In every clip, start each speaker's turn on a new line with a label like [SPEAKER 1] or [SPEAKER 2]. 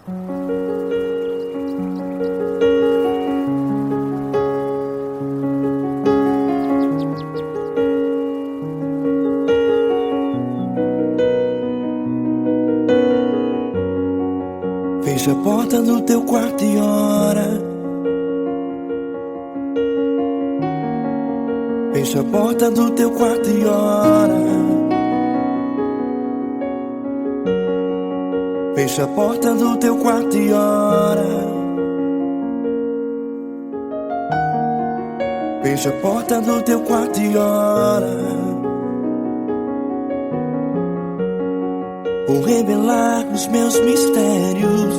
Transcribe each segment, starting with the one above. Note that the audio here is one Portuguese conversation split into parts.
[SPEAKER 1] Fecha a porta do teu quarto e ora. Fecha a porta do teu quarto e ora. Fecha a porta do teu quarto e ora. Fecha a porta do teu quarto e ora. Vou revelar os meus mistérios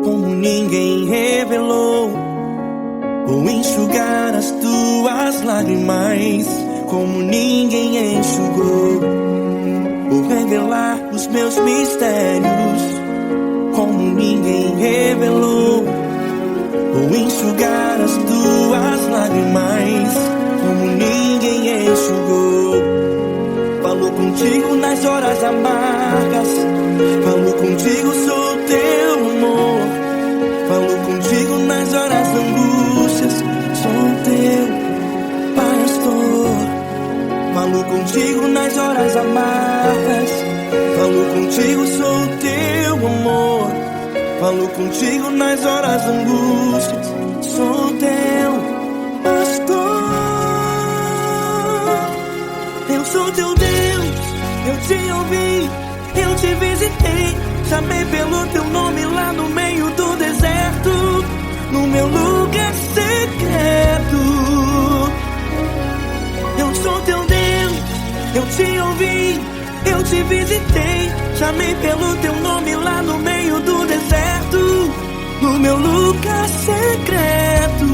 [SPEAKER 1] como ninguém revelou. Vou enxugar as tuas lágrimas como ninguém enxugou. Vou revelar os meus mistérios como ninguém revelou. Vou enxugar as tuas lágrimas como ninguém enxugou. Falo contigo nas horas amargas, falo contigo, sou teu amor. Falo contigo nas horas da angústias, sou teu pastor. Falo contigo nas horas amargas, falo contigo, sou teu amor. Falo contigo nas horas da angústias, sou teu pastor. Eu sou teu Deus, eu te ouvi, eu te visitei. Chamei pelo teu nome lá no meio do deserto, no meu lugar secreto. Eu sou teu Deus, eu te ouvi, eu te visitei. Chamei pelo teu nome lá no meio do deserto, no meu lugar secreto.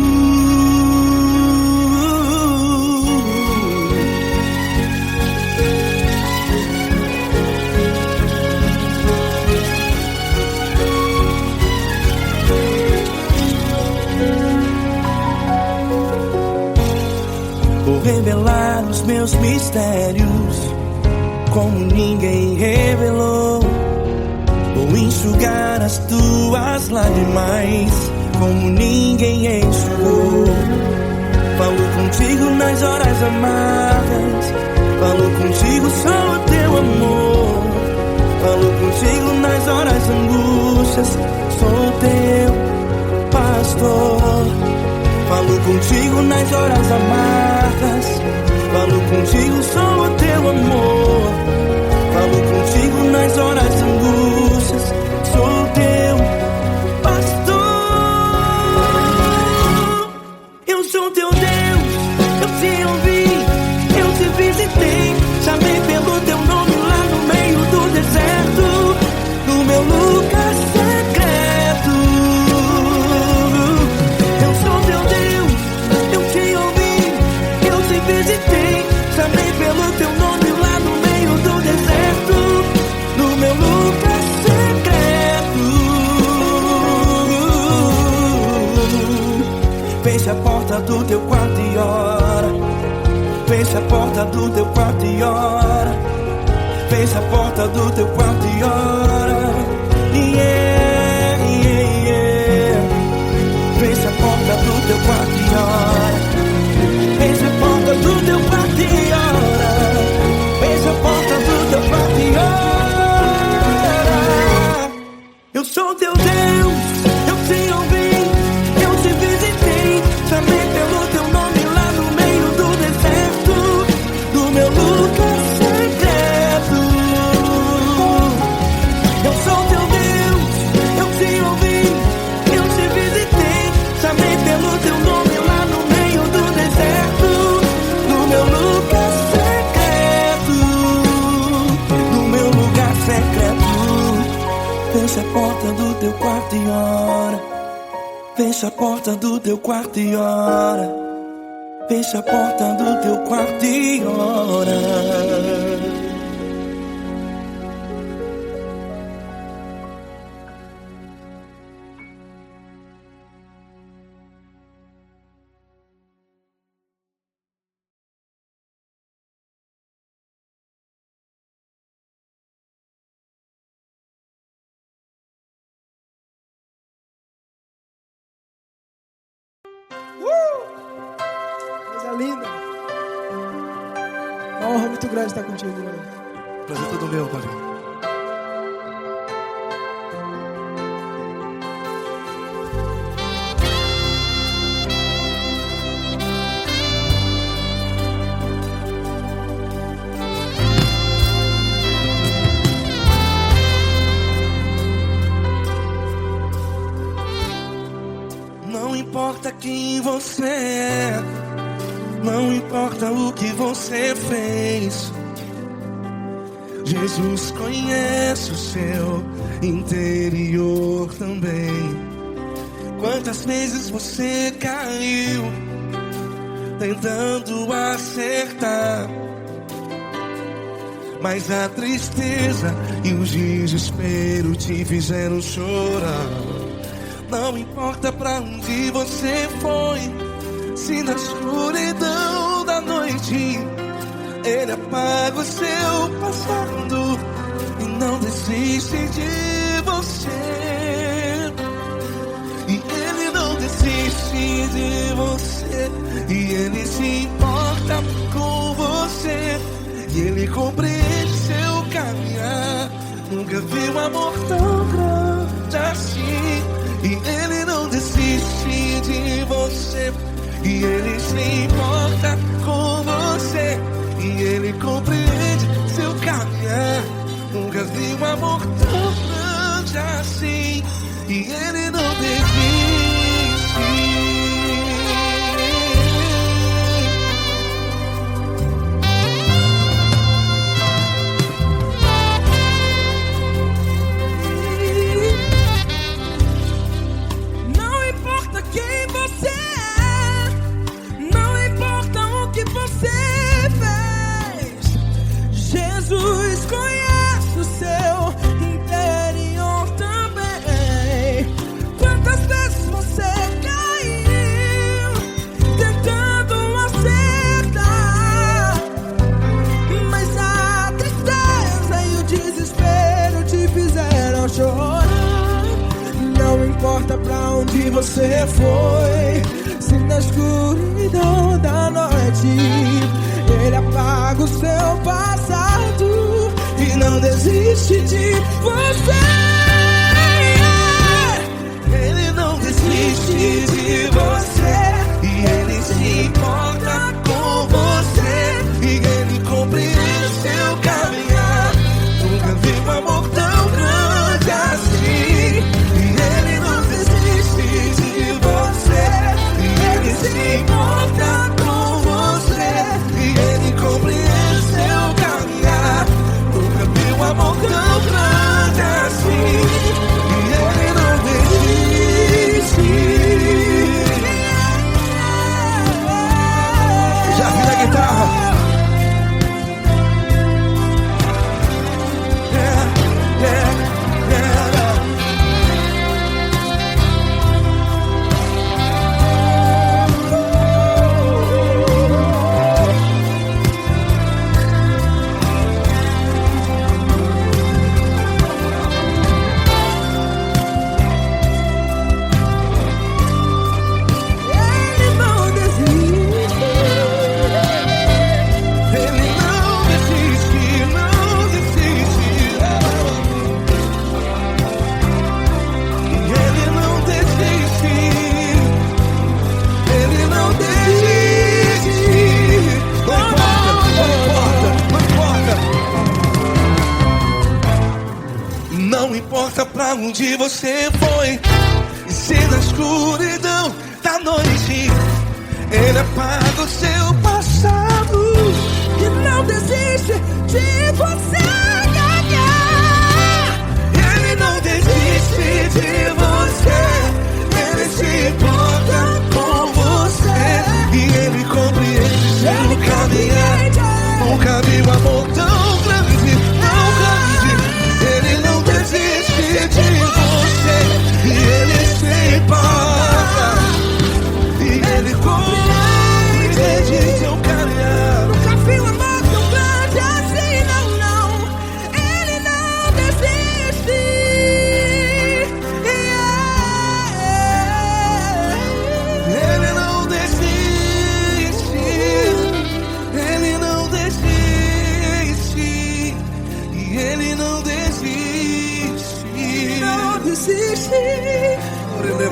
[SPEAKER 1] Vou revelar os meus mistérios como ninguém revelou. Vou enxugar as tuas lágrimas como ninguém enxugou. Falo contigo nas horas amargas, falo contigo, sou o teu amor. Falo contigo nas horas angústias, sou teu pastor. Falo contigo nas horas amargas, falo contigo, sou o teu amor. Falo contigo nas horas angústias, sou teu pastor. Eu sou teu Deus, eu te ouvi, eu te visitei. Chamei pelo teu nome lá no meio do deserto, no meu lugar secreto. Eu sou teu Deus, eu te ouvi, eu te visitei. Chamei pelo teu nome lá no meio do deserto, no meu lugar secreto. Fecha a porta do teu quarto e ora. Fecha a porta do teu quarto e ora. Fecha a porta do teu quarto e ora. Yeah, yeah, yeah. Fecha a porta do teu quarto e ora. Fecha a porta do teu quarto e ora. Fecha a porta do teu quarto e ora. Eu sou teu Deus, eu te ouvi, eu te visitei. Chamei pelo teu nome lá no meio do deserto, no meu lugar secreto. Eu sou teu Deus, eu te ouvi, eu te visitei. Chamei pelo teu nome lá no meio do deserto, no meu lugar secreto, no meu lugar secreto. Fecha a porta do teu quarto e ora. Fecha a porta do teu quarto e ora. Fecha a porta do teu quarto e ora.
[SPEAKER 2] linda. Uma honra muito grande estar contigo, mano.
[SPEAKER 1] Prazer todo meu, Paulinho. Não importa quem você é, não importa o que você fez, Jesus conhece o seu interior também. Quantas vezes você caiu tentando acertar, mas a tristeza e o desespero te fizeram chorar. Não importa pra onde você foi, se na escuridão da noite Ele apaga o seu passado e não desiste de você. E Ele não desiste de você, e Ele se importa com você, e Ele compreende seu caminhar. Nunca vi um amor tão grande assim. E Ele não desiste de você, e Ele se importa com você, e Ele compreende seu caminhar. Nunca vi um amor tão grande assim. E Ele não desiste.
[SPEAKER 2] Jesus conhece o seu interior também. Quantas vezes você caiu tentando acertar, mas a tristeza e o desespero te fizeram chorar. Não importa pra onde você foi, se na escuridão da noite Ele apaga o seu passado e não desiste de você.
[SPEAKER 1] Ele não desiste de você, e Ele se importa com você, e Ele compreende seu caminhar. Nunca vi um amor tão grande assim. E Ele não desiste de você, e Ele se importa com você, e Ele compreende seu caminhar. Nunca vi um amor tão grande assim. E Ele não desiste. Já vi na guitarra. Não importa pra onde você foi, e se na escuridão da noite Ele apaga o seu passado
[SPEAKER 2] E não desiste de você ganhar.
[SPEAKER 1] Ele não desiste de você, Ele se importa com você, e Ele compreende seu caminhar. Nunca vi um amor tão grande, tão grande. Ele não desiste de você, e Ele se importa, e Ele compreende seu caminhar.
[SPEAKER 2] Nunca vi um amor tão grande assim, não, não.
[SPEAKER 1] Ele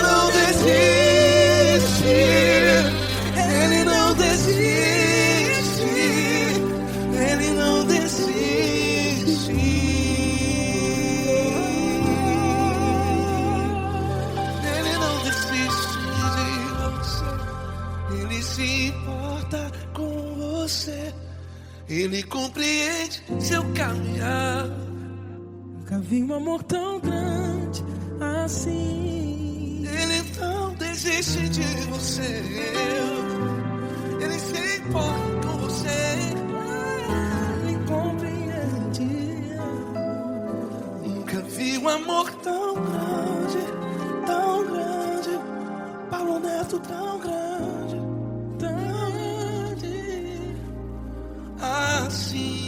[SPEAKER 1] não desiste, ele não desiste, ele não desiste. Ele não desiste de você, ele se importa com você, ele compreende seu caminhar.
[SPEAKER 2] Nunca vi um amor tão grande assim.
[SPEAKER 1] Ele não desiste de você, ele se importa com você,
[SPEAKER 2] Ele compreende.
[SPEAKER 1] nunca vi um amor tão grande, Paulo Neto tão grande, assim.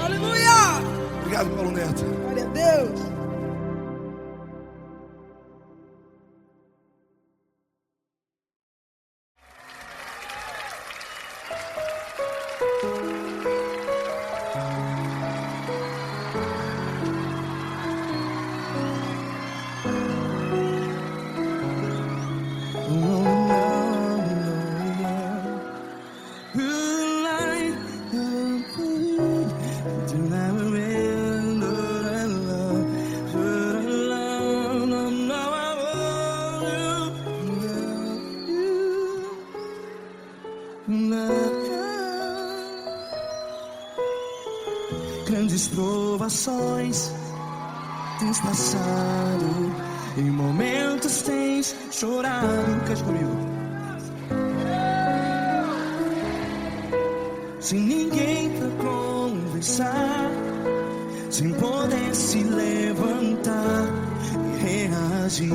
[SPEAKER 2] Aleluia!
[SPEAKER 1] Obrigado, Paulo Neto.
[SPEAKER 2] Glória a Deus.
[SPEAKER 1] Grandes provações tens passado, em momentos tens chorado. Cante comigo. Sem ninguém pra conversar, sem poder se levantar e reagir.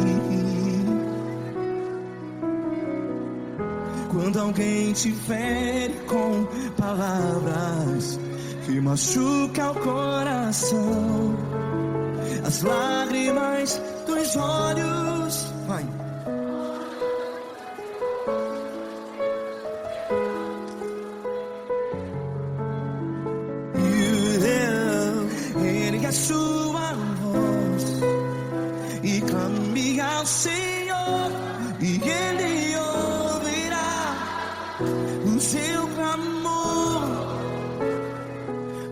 [SPEAKER 1] Quando alguém te fere com palavras que machuca o coração, as lágrimas dos olhos, vai. Ergue a sua voz e clame ao Senhor, e Ele ouvirá o seu clamor.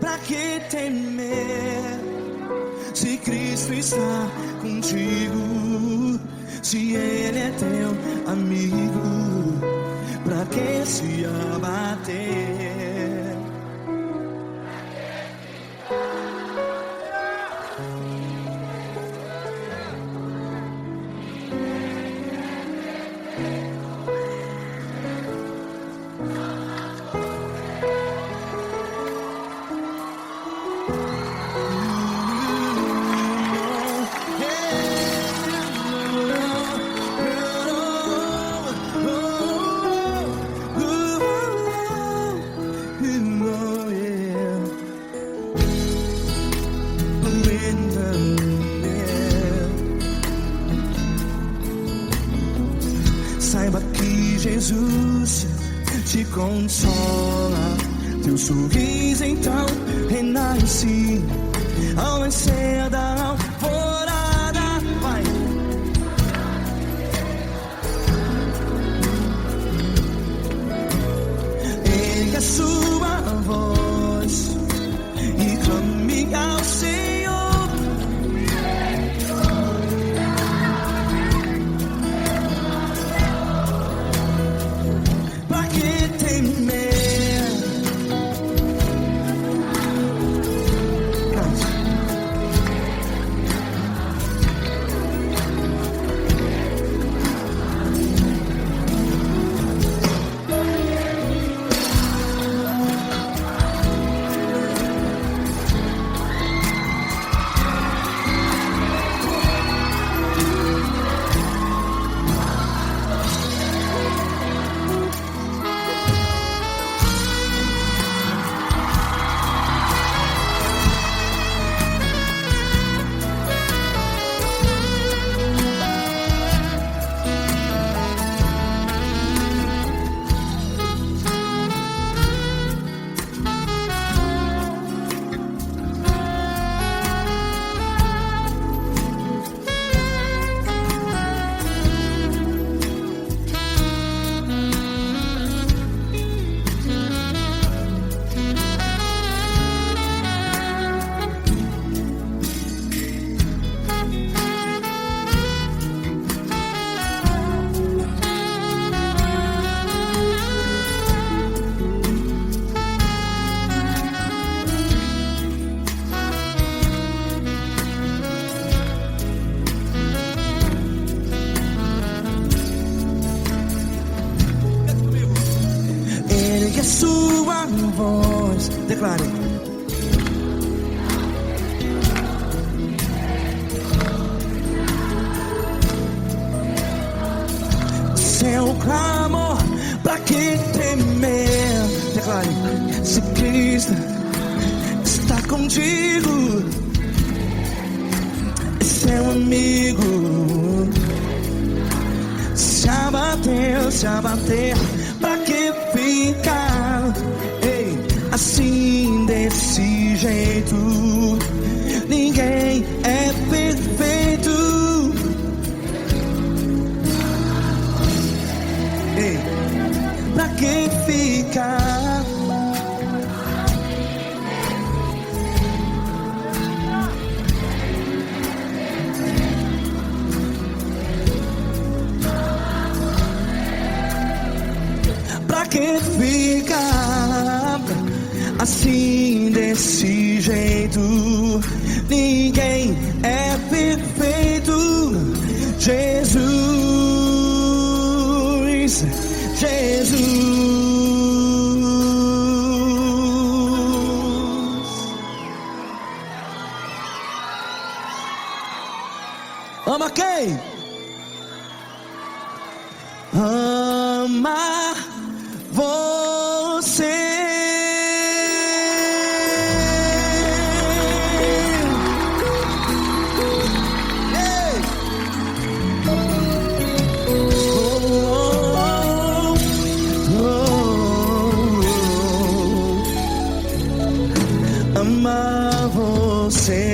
[SPEAKER 1] Pra que temer, se Cristo está contigo? Se Ele é teu amigo, pra que se abater? Saiba que Jesus te consola, teu sorriso então renasce ao nascer da alvorada. Vai. Ergue a sua voz e clame ao Senhor. Pra que temer? sua voz. Declare. Seu clamor, pra que temer? Declare. Se Cristo está contigo, seu amigo. Se abater, pra que ficar? Ei, assim desse jeito, ninguém é perfeito. Ei, pra que ficar? Pra que ficar assim desse jeito? Ninguém é perfeito. Jesus, Jesus. Ama quem? Ama você. Ei. Ama você.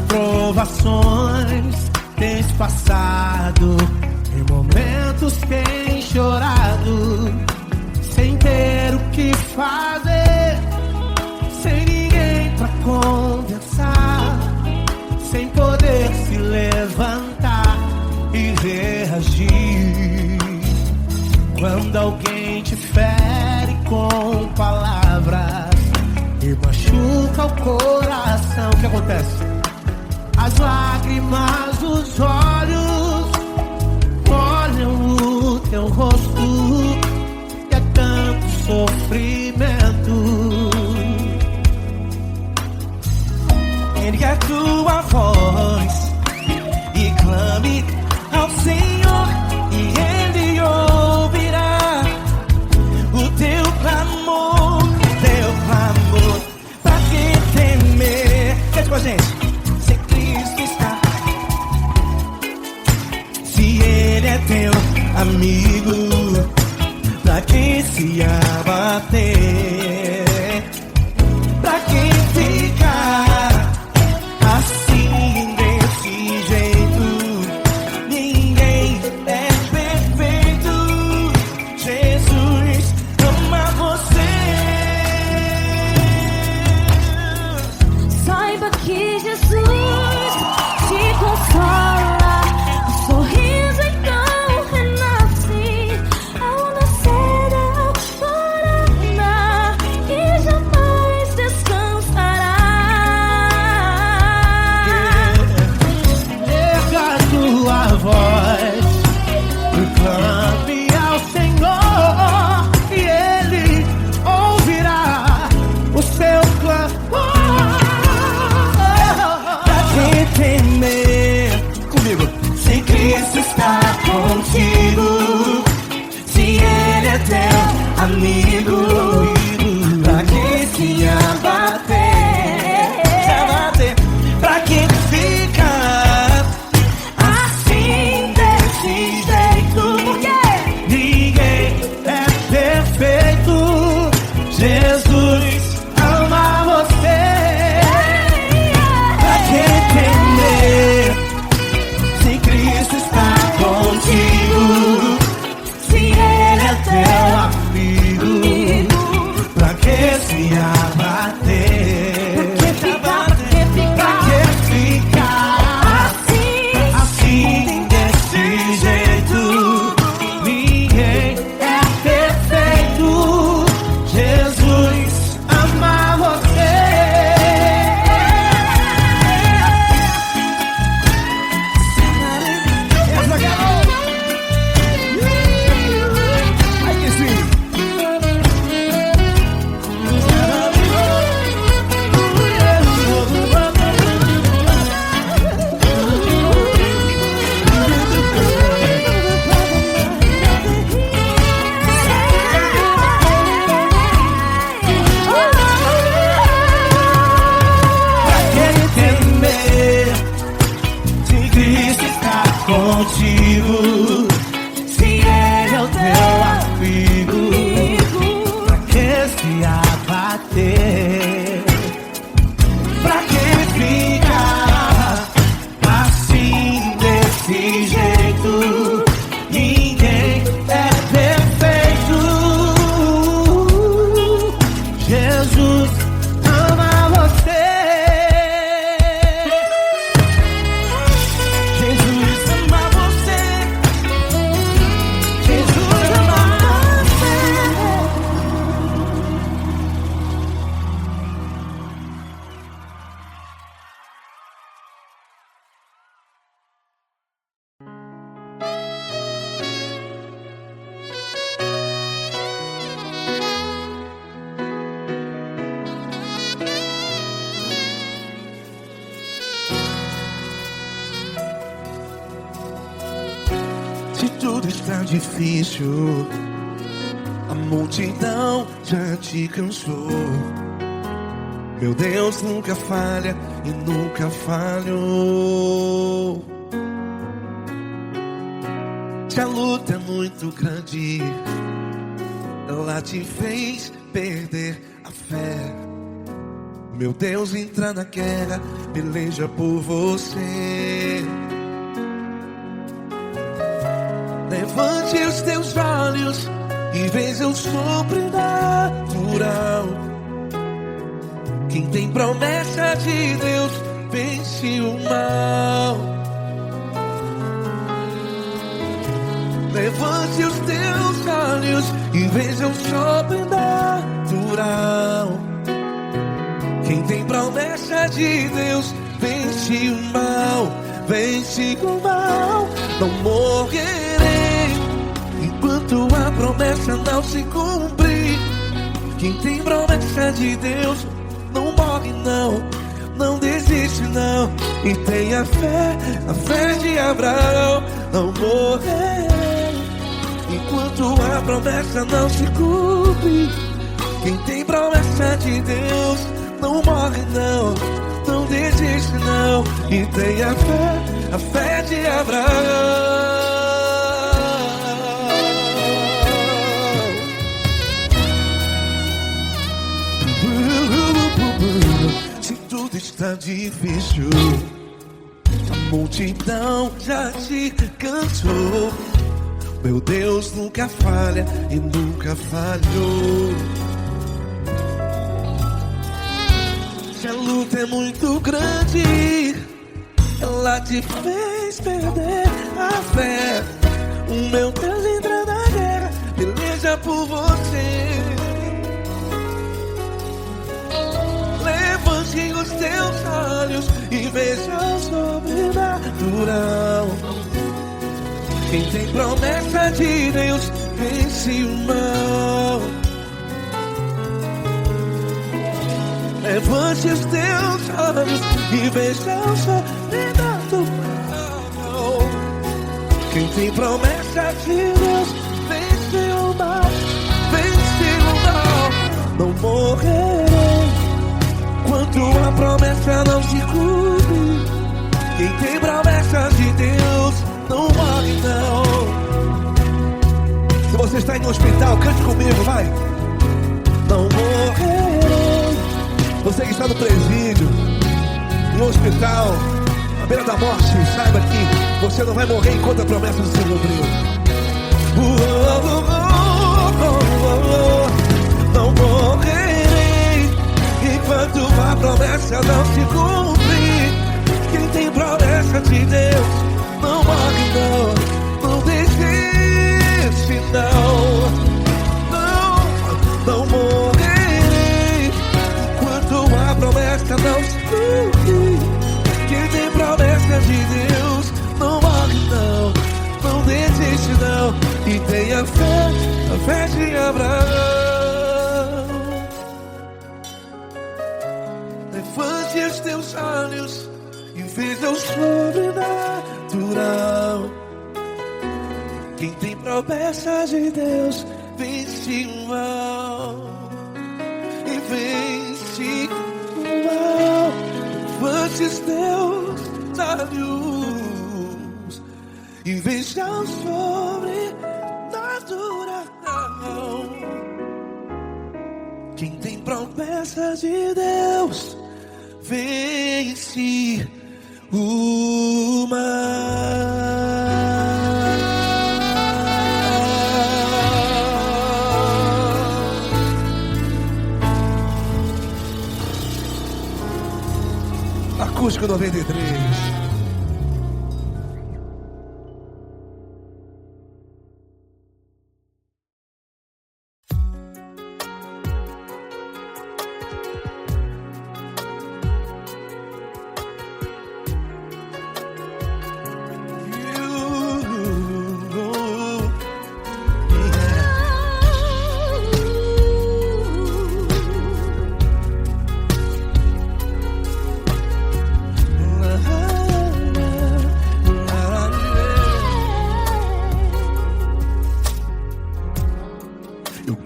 [SPEAKER 3] Provações tens passado, em momentos tens chorado, sem ter o que fazer, sem ninguém pra conversar, sem poder se levantar e reagir. Quando alguém te fere com palavras e machuca o coração, o que acontece? As lágrimas dos olhos molham o teu rosto, e é tanto sofrimento.
[SPEAKER 1] Ergue a tua voz e clame ao Senhor, e Ele ouvirá o teu clamor, teu clamor. Pra que temer? Cante com a gente. Ele é teu amigo, pra que se abater? Pra que ficar assim desse jeito? Ninguém é perfeito. Jesus ama você.
[SPEAKER 2] Saiba que Jesus te consola.
[SPEAKER 1] Amigo, pra que se abater? Se abater, pra que ficar assim desse jeito? Porque ninguém é perfeito. Jesus ama você. Pra que temer se Cristo está contigo? Se Ele é teu amigo, pra que se abater? Pra que
[SPEAKER 3] ama você. Jesus ama você. Jesus ama você.
[SPEAKER 1] Se tudo está difícil, a multidão já te cansou. Meu Deus nunca falha e nunca falhou. Se a luta é muito grande, ela te fez perder a fé. Meu Deus entra na guerra, peleja por você. Levante os teus olhos e veja o sobrenatural. Quem tem promessa de Deus vence o mal. Levante os teus olhos e veja o sobrenatural. Quem tem promessa de Deus vence o mal. Vence o mal. Não morrerei enquanto a promessa não se cumprir. Quem tem promessa de Deus não morre não, não desiste não. E tenha fé, a fé de Abraão. Não morrerei enquanto a promessa não se cumpre. Quem tem promessa de Deus não morre não, não desiste não. E tenha fé, a fé de Abraão. Se tudo está difícil, a multidão já te cansou. Meu Deus nunca falha e nunca falhou. Se a luta é muito grande, ela te fez perder a fé. O meu Deus entra na guerra, peleja por você. Levante os teus olhos e veja o sobrenatural. Quem tem promessa de Deus vence o mal. Levante os teus olhos e veja o sobrenatural. Quem tem promessa de Deus vence o mal. Vence o mal. Não morrerei enquanto a promessa não se cumpre. Quem tem promessa de Deus não morre não. Se você está em um hospital, cante comigo, vai. Não morrerei. Você que está no presídio, em um hospital, à beira da morte, saiba que você não vai morrer enquanto a promessa não se cumpriu. Não morrerei enquanto a promessa não se cumprir. Quem tem promessa de Deus não morre não, não desiste não. Não morrerei enquanto a promessa não se cumprir. Quem tem promessa de Deus não morre não, não desiste não. E tenha fé, a fé de Abraão. Levante os teus olhos e veja o sobrenatural. Quem tem promessa de Deus vence o mal. E vence o mal. Levante os teus olhos e veja o sobrenatural. Quem tem promessa de Deus vence o mal.
[SPEAKER 4] Acústico 93.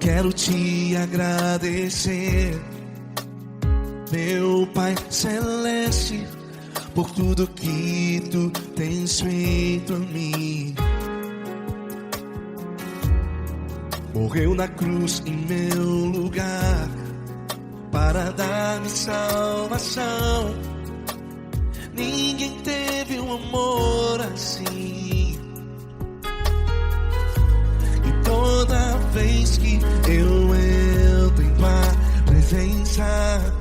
[SPEAKER 4] Quero te agradecer, meu Pai Celeste, por tudo que tu tens feito a mim. Morreu na cruz em meu lugar para dar-me salvação. Ninguém teve um amor assim. E toda vez que eu entro em tua presença,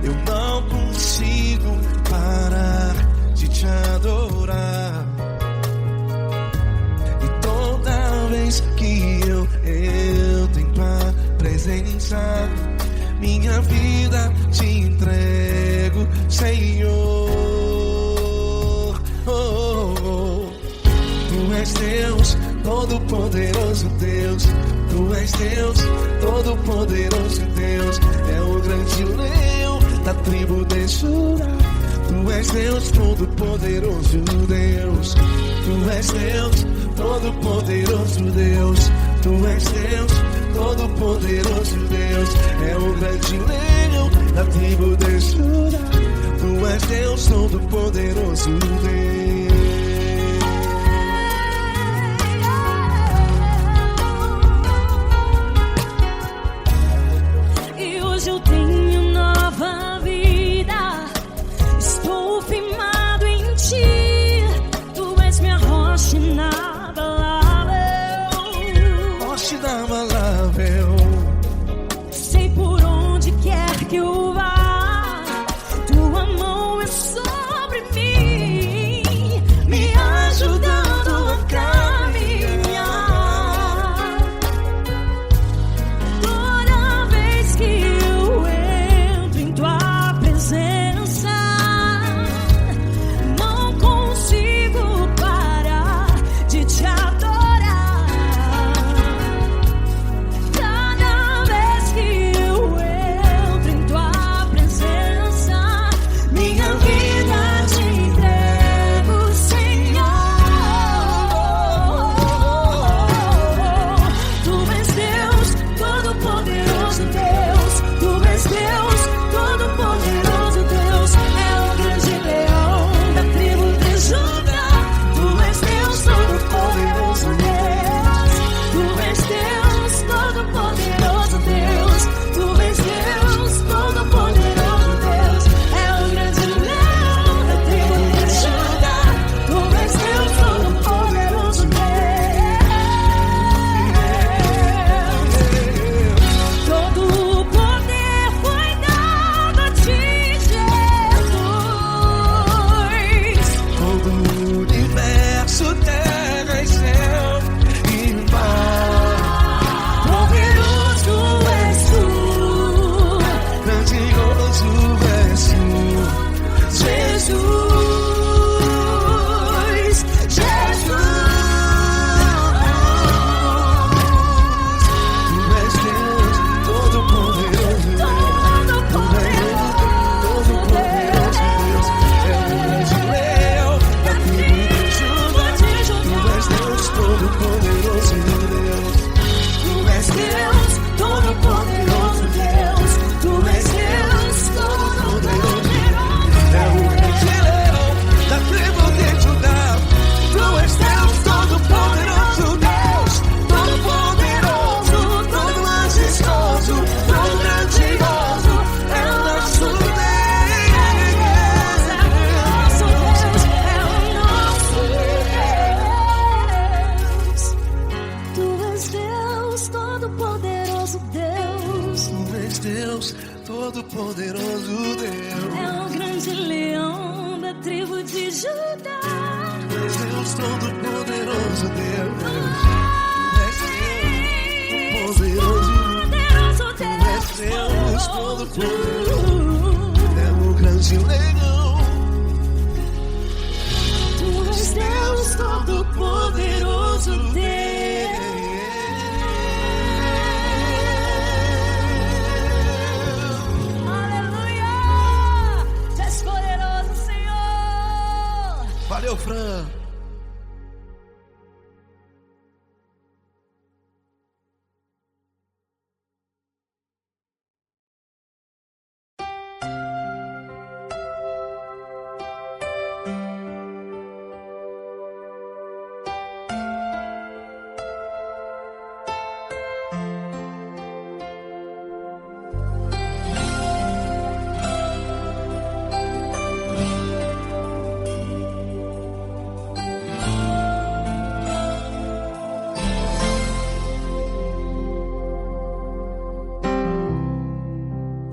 [SPEAKER 4] eu não consigo parar de te adorar. E toda vez que eu entro em tua presença, minha vida te entrego, Senhor. Tu és Deus, Todo-Poderoso Deus. Tu és Deus, Todo-Poderoso Deus. É o grande leão da tribo de Judá. Tu és Deus, Todo-Poderoso Deus. Tu és Deus, Todo-Poderoso Deus. Tu és Deus, Todo-Poderoso Deus. É o grande leão da tribo de Judá. Tu és Deus, Todo-Poderoso Deus.
[SPEAKER 5] Eu tenho nova vida, estou firmado em ti. Tu és minha rocha inabalável,
[SPEAKER 4] Rocha inabalável.
[SPEAKER 5] sei por onde quer que eu vá, tua mão é sobre mim.
[SPEAKER 4] Todo-Poderoso Deus.
[SPEAKER 5] É o grande leão da tribo de Judá.
[SPEAKER 4] És Deus Todo-Poderoso Deus. És Deus Poderoso. És Deus Todo-Poderoso. É o grande leão.
[SPEAKER 5] Tu és Deus Todo-Poderoso Deus.
[SPEAKER 4] Valeu, Fran.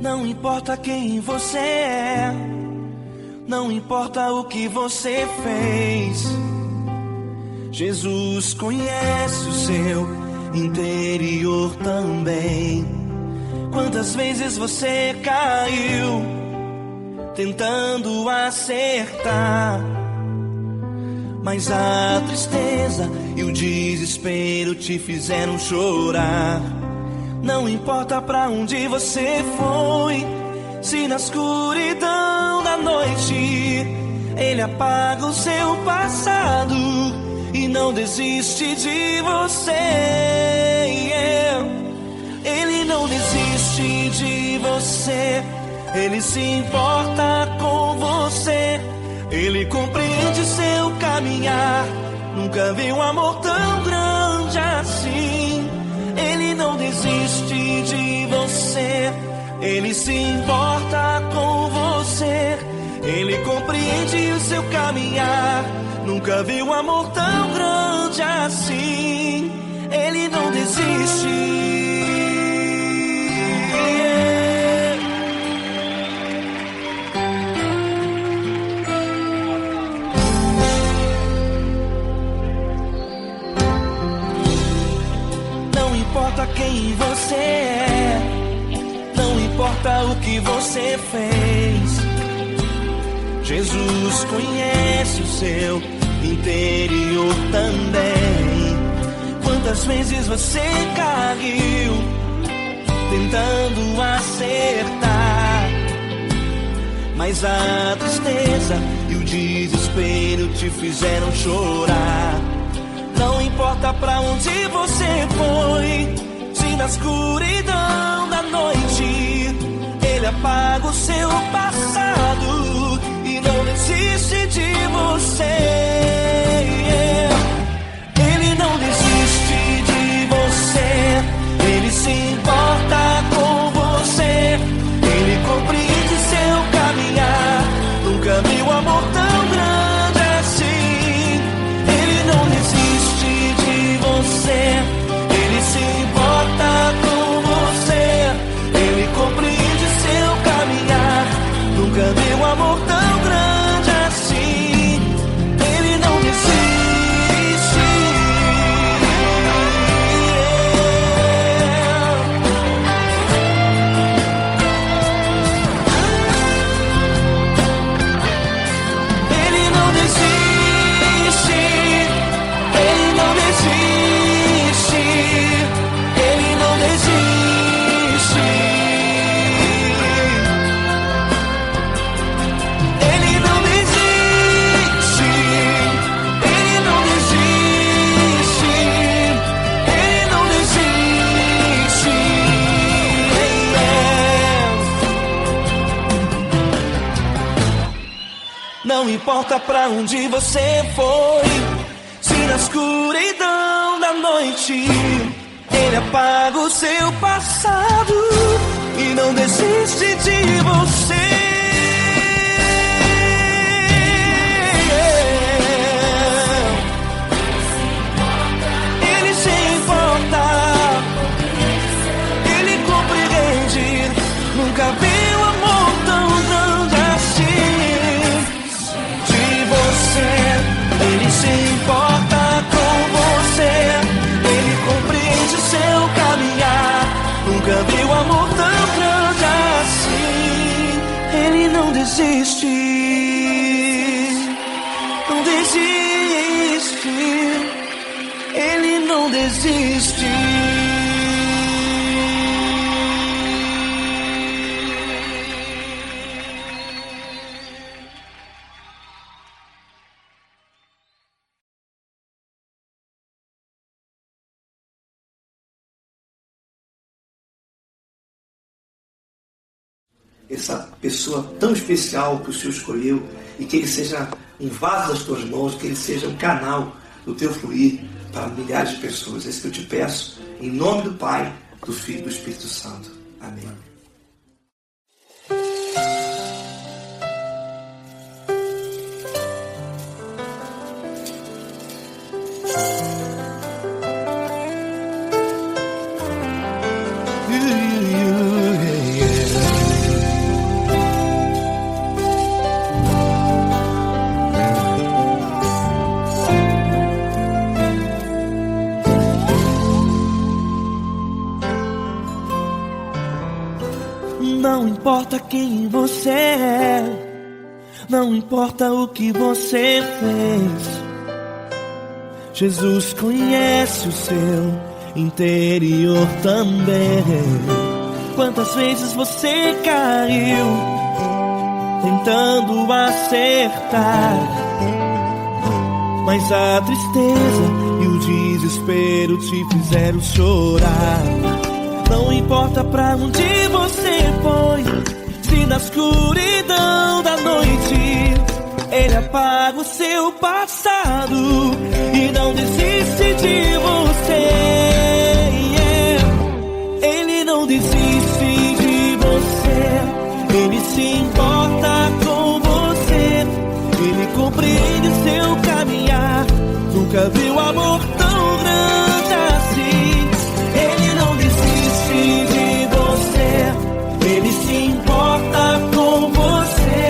[SPEAKER 1] Não importa quem você é, não importa o que você fez, Jesus conhece o seu interior também. Quantas vezes você caiu tentando acertar, mas a tristeza e o desespero te fizeram chorar. Não importa pra onde você foi, se na escuridão da noite Ele apaga o seu passado e não desiste de você. Ele não desiste de você, Ele se importa com você. Ele compreende seu caminhar, nunca vi um amor tão grande assim. Ele não desiste de você, Ele se importa com você. Ele compreende o seu caminhar, nunca vi um amor tão grande assim. Ele não desiste. Não importa quem você é, não importa o que você fez, Jesus conhece o seu interior também. Quantas vezes você caiu tentando acertar, mas a tristeza e o desespero te fizeram chorar. Não importa pra onde você foi, se na escuridão da noite Ele apaga o seu passado e não desiste de você. Ele não desiste de você, Ele se importa com você. Ele compreende seu caminhar, nunca vi um amor tão grande assim. Ele não desiste de você, Ele se importa com você. Ele compreende seu caminhar, nunca vi um amor tão grande assim. Ele não desiste. Ele não desiste. Ele não desiste. Ele não desiste. Ele não desiste. Ele não desiste. Ele não desiste. Não importa pra onde você foi, se na escuridão da noite Ele apaga o seu passado e não desiste de você. Ele se importa, Ele compreende, nunca vi desiste, não desiste, Ele não desiste.
[SPEAKER 6] Essa pessoa tão especial que o Senhor escolheu, e que Ele seja um vaso das tuas mãos, que Ele seja um canal do teu fluir para milhares de pessoas. É isso que eu te peço, em nome do Pai, do Filho e do Espírito Santo. Amém.
[SPEAKER 1] Não importa quem você é, não importa o que você fez, Jesus conhece o seu interior também. Quantas vezes você caiu tentando acertar, mas a tristeza e o desespero te fizeram chorar. Não importa pra onde você foi, se na escuridão da noite Ele apaga o seu passado e não desiste de você. Ele não desiste de você, Ele se importa com você, Ele compreende seu caminhar. Nunca viu amor tão grande assim. Ele não desiste de você, Ele se importa com você,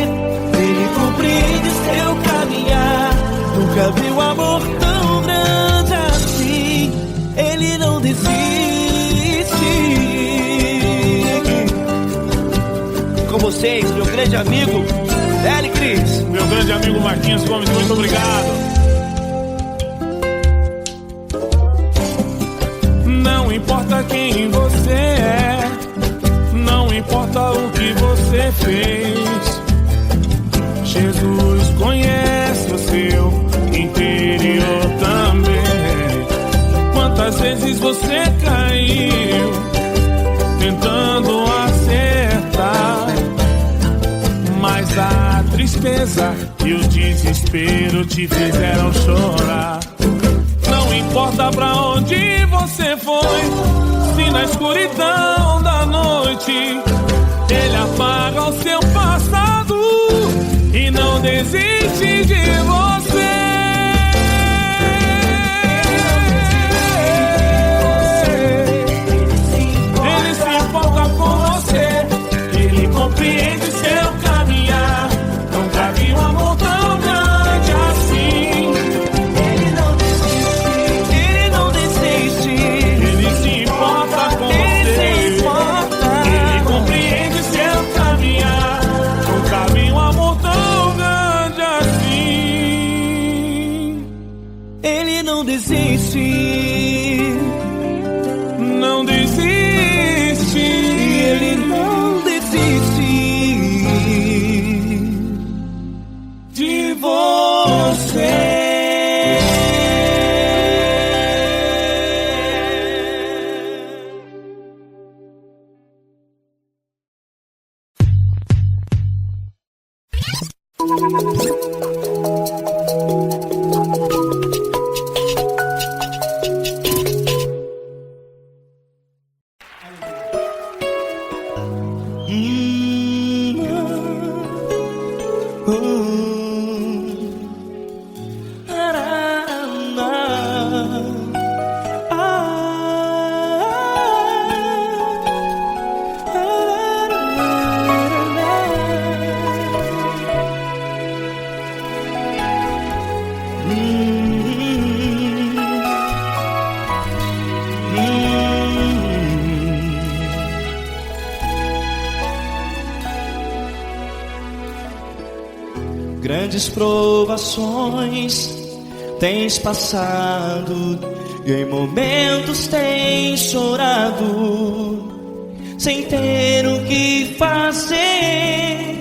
[SPEAKER 1] Ele compreende seu caminhar. Nunca viu amor tão grande assim. Ele não desiste. Com vocês, meu grande amigo L. Cris.
[SPEAKER 7] Meu grande amigo Marquinhos Gomes, muito obrigado. Não importa quem você é, não importa o que você fez, Jesus conhece o seu interior também. Quantas vezes você caiu tentando acertar, mas a tristeza e o desespero te fizeram chorar. Não importa pra onde você foi, se na escuridão da noite Ele apaga o seu passado e não desiste de você. Ele se importa com você, Ele compreende seu caminhar. Nunca vi um amor tão grande assim.
[SPEAKER 1] Não desiste,
[SPEAKER 7] não desiste,
[SPEAKER 1] Ele não desiste de você.
[SPEAKER 8] Grandes provações tens passado, e em momentos tens chorado, sem ter o que fazer,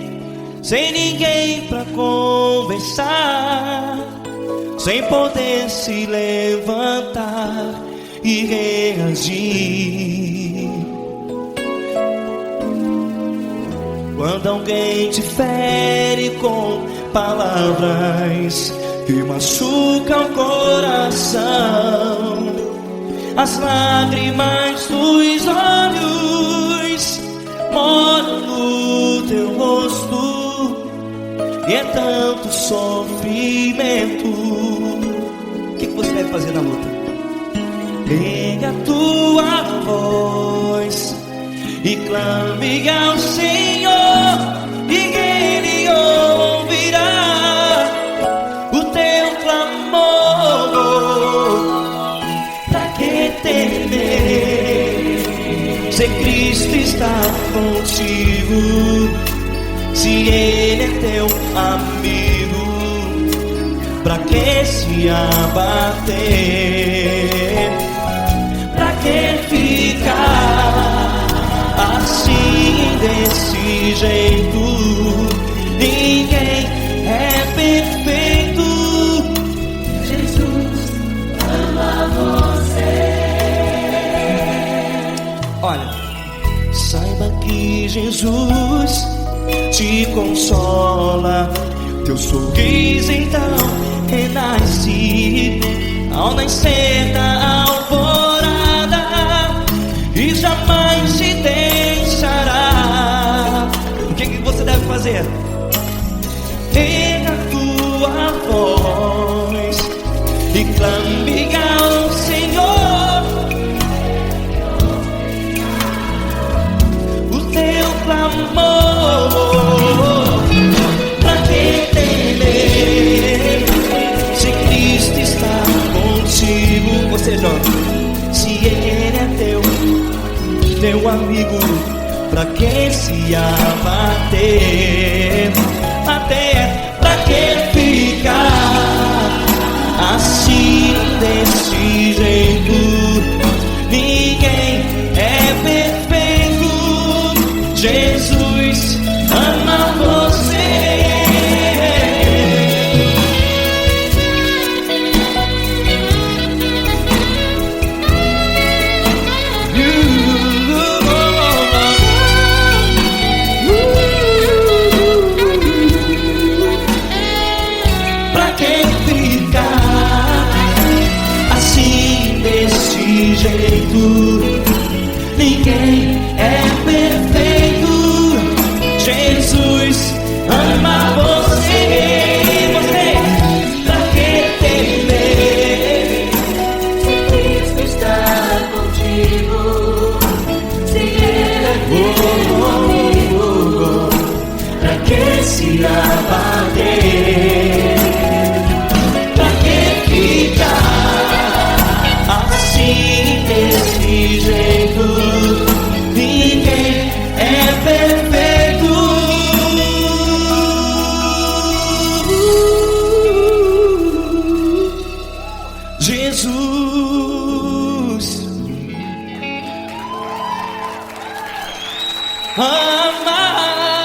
[SPEAKER 8] sem ninguém pra conversar, sem poder se levantar e reagir. Quando alguém te fere com palavras que machucam o coração, as lágrimas dos olhos moram no teu rosto, e é tanto sofrimento. O que você deve fazer na luta? Erga a tua voz e clame ao Senhor, e Ele ouvirá o teu clamor. Pra que temer, se Cristo está contigo, se Ele é teu amigo? Pra que se abater? Pra que ficar assim, desse jeito? Ninguém é perfeito. Jesus ama você. Olha, saiba que Jesus te consola, teu sorriso então renasce ao nascer da alvorada, e jamais te deixará. O que você deve fazer? Erga a tua voz e clame ao Senhor, o teu clamor. Pra que temer, se Cristo está contigo? Você joga. Se Ele é teu amigo, pra que se abater? Até pra que ficar assim, desse jeito? Ninguém é perfeito. Jesus ama você. Ninguém é perfeito. Jesus ama você. Você, pra que temer, se Cristo está contigo, se Ele é teu amigo? Pra que se abater? Pra que ficar assim, desse jeito? Ninguém é perfeito. Jesus ama você.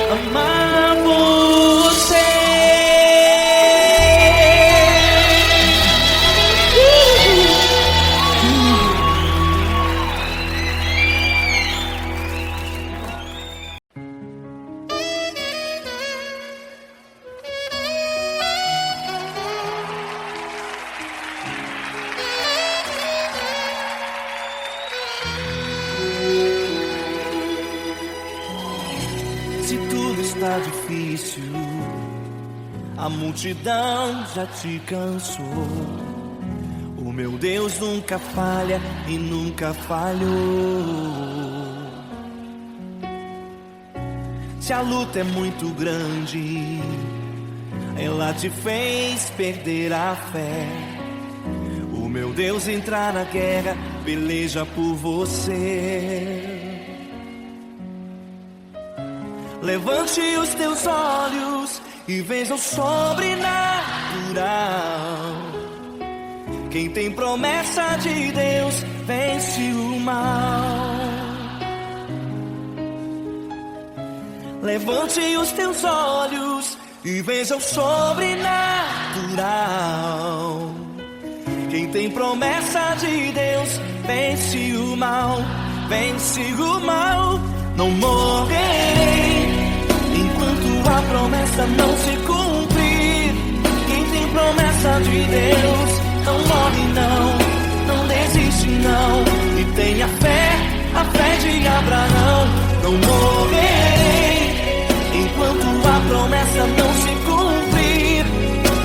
[SPEAKER 8] Amar você. Se tudo está difícil, a multidão já te cansou, o
[SPEAKER 1] meu Deus nunca falha e nunca falhou. Se a luta é muito grande, ela te fez perder a fé. O meu Deus entrar na guerra, peleja por você. Levante os teus olhos e veja o sobrenatural. Quem tem promessa de Deus vence o mal. Levante os teus olhos e veja o sobrenatural. Quem tem promessa de Deus vence o mal, vence o mal. Não morrerei enquanto a promessa não se cumprir. Quem tem promessa de Deus não morre não desiste não. E tenha fé, a fé de Abraão. Não morrerei enquanto a promessa não se cumprir.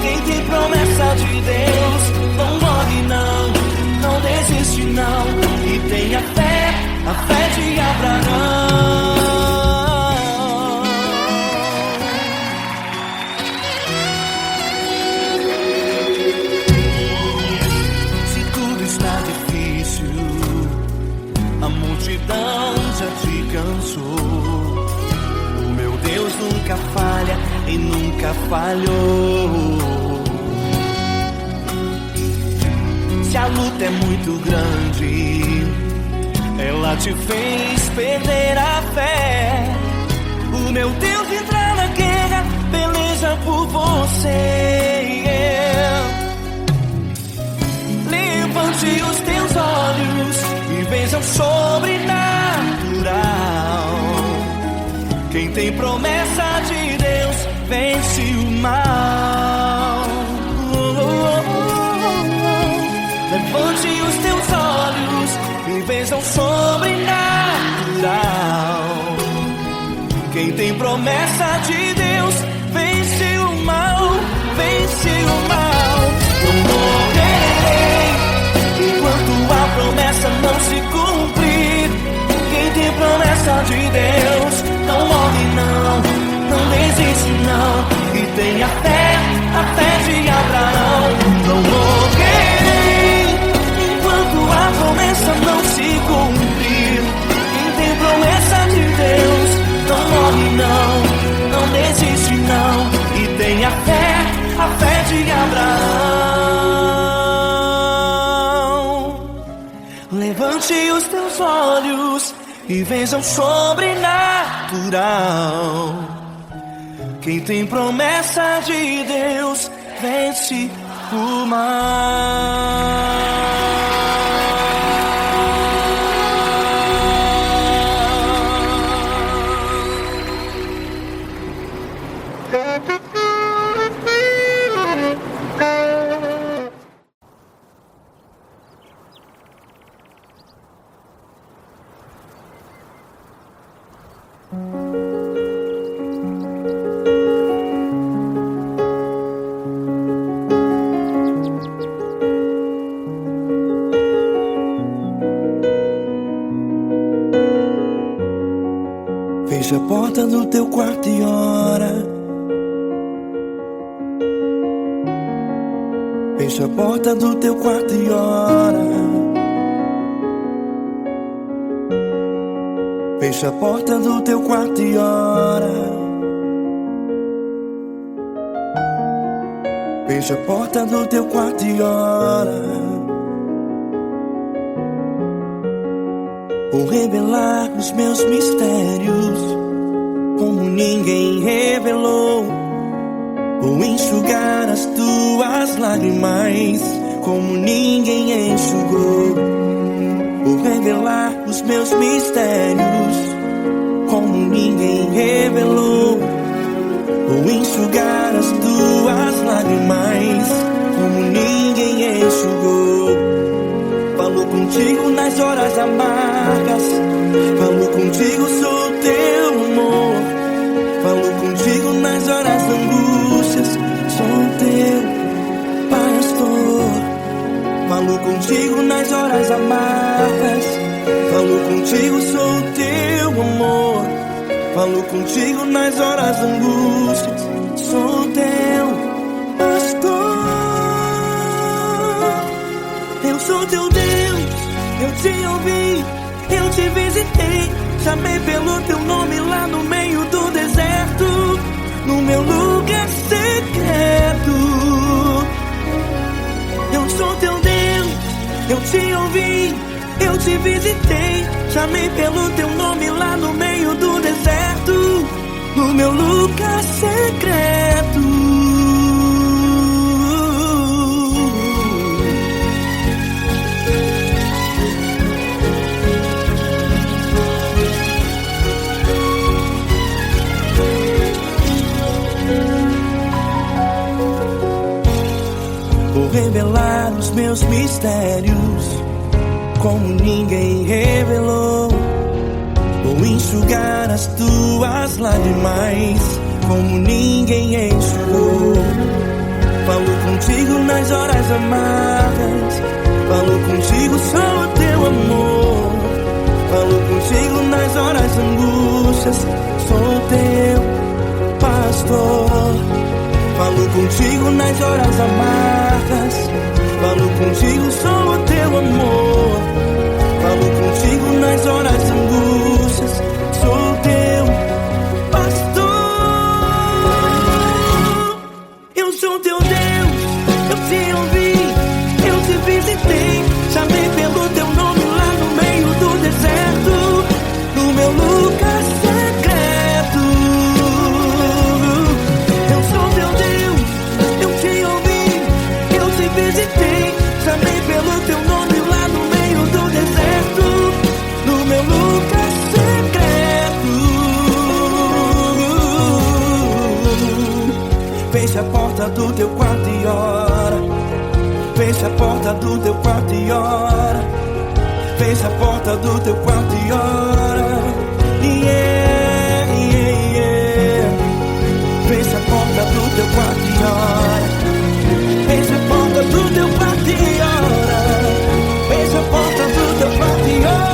[SPEAKER 1] Quem tem promessa de Deus não morre não desiste não. E tenha fé, a fé de Abraão. Se tudo está difícil, a multidão já te cansou. O meu Deus nunca falha e nunca falhou. Se a luta é muito grande, ela te fez perder a fé. O meu Deus entrar na guerra, peleja por você. Levante os teus olhos e veja o sobrenatural. Quem tem promessa de Deus vence o mal. Levante os teus olhos e veja o sobrenatural. Quem tem promessa de Deus vence o mal, vence o mal. Não morrerei enquanto a promessa não se cumprir. Quem tem promessa de Deus não morre não desiste não. E tenha fé, a fé de Abraão. Não morrerei enquanto a promessa não se cumprir. Quem tem promessa de Deus não morre não desiste não. E tenha fé, a fé de Abraão. Levante os teus olhos e veja o sobrenatural. Quem tem promessa de Deus vence o mal. Fecha a porta do teu quarto e ora. Fecha a porta do teu quarto e ora. Fecha a porta do teu quarto e ora. Fecha a porta do teu quarto e ora. Vou revelar os meus mistérios como ninguém revelou. Vou enxugar as tuas lágrimas como ninguém enxugou. Vou revelar os meus mistérios como ninguém revelou. Vou enxugar as tuas lágrimas como ninguém enxugou. Falo contigo nas horas amargas, falo contigo, sou teu amor. Falo contigo nas horas angústias, sou teu pastor. Falo contigo nas horas amargas. Falo contigo, sou o teu amor. Falo contigo nas horas angústias. Sou teu pastor. Eu sou teu Deus, eu te ouvi, eu te visitei. Chamei pelo teu nome lá no meio do deserto, no meu lugar secreto. Eu sou teu Deus, eu te ouvi, eu te visitei. Chamei pelo teu nome lá no meio do deserto, no meu lugar secreto. Vou revelar os meus mistérios como ninguém revelou. Vou enxugar as tuas lágrimas como ninguém enxugou. Falo contigo nas horas amargas. Falo contigo, sou o teu amor. Falo contigo nas horas angústias. Sou teu pastor. Falo contigo nas horas amargas. Falo contigo, sou o teu amor. Falo contigo nas horas angústias. Sou teu pastor. Eu sou teu Deus, eu te ouvi, eu te visitei. Chamei pelo teu nome lá no meio do deserto, no meu lugar secreto. Eu sou teu Deus, eu te ouvi, eu te visitei. Chamei pelo teu nome lá no meio do deserto, no meu lugar secreto. Fecha a porta do teu quarto e ora. Fecha a porta do teu quarto e ora. Fecha a porta do teu quarto e ora. Yeah, yeah, yeah. Fecha a porta do teu quarto e ora. Fecha a porta do teu quarto e ora. Fecha a porta do teu quarto e ora.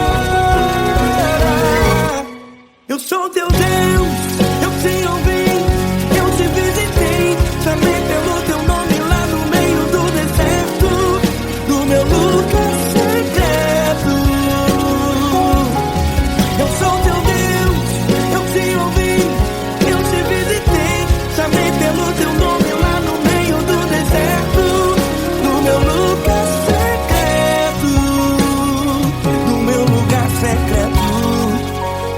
[SPEAKER 1] Eu sou teu Deus, eu te ouvi, eu te visitei. Chamei pelo teu nome lá no meio do deserto, no meu lugar secreto. Eu sou teu Deus, eu te ouvi, eu te visitei. Chamei pelo teu nome lá no meio do deserto, no meu lugar secreto, no meu lugar secreto.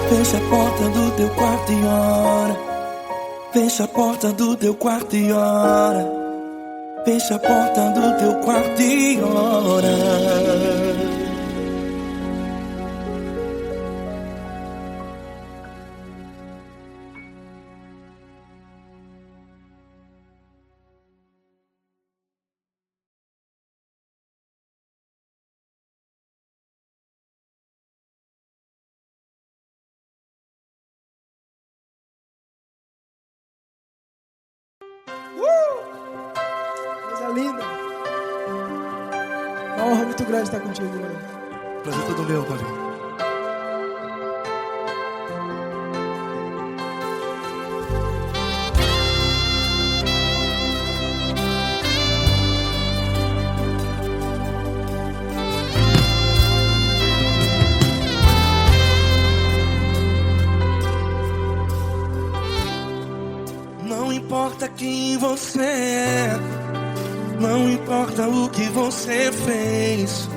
[SPEAKER 1] Fecha a porta do teu quarto e ora. Fecha a porta do teu quarto e ora. Fecha a porta do teu quarto e ora.
[SPEAKER 9] Coisa linda. Uma honra muito grande estar contigo, Glória.
[SPEAKER 4] Prazer todo meu, Paulinho.
[SPEAKER 1] Não importa quem você é, não importa o que você fez,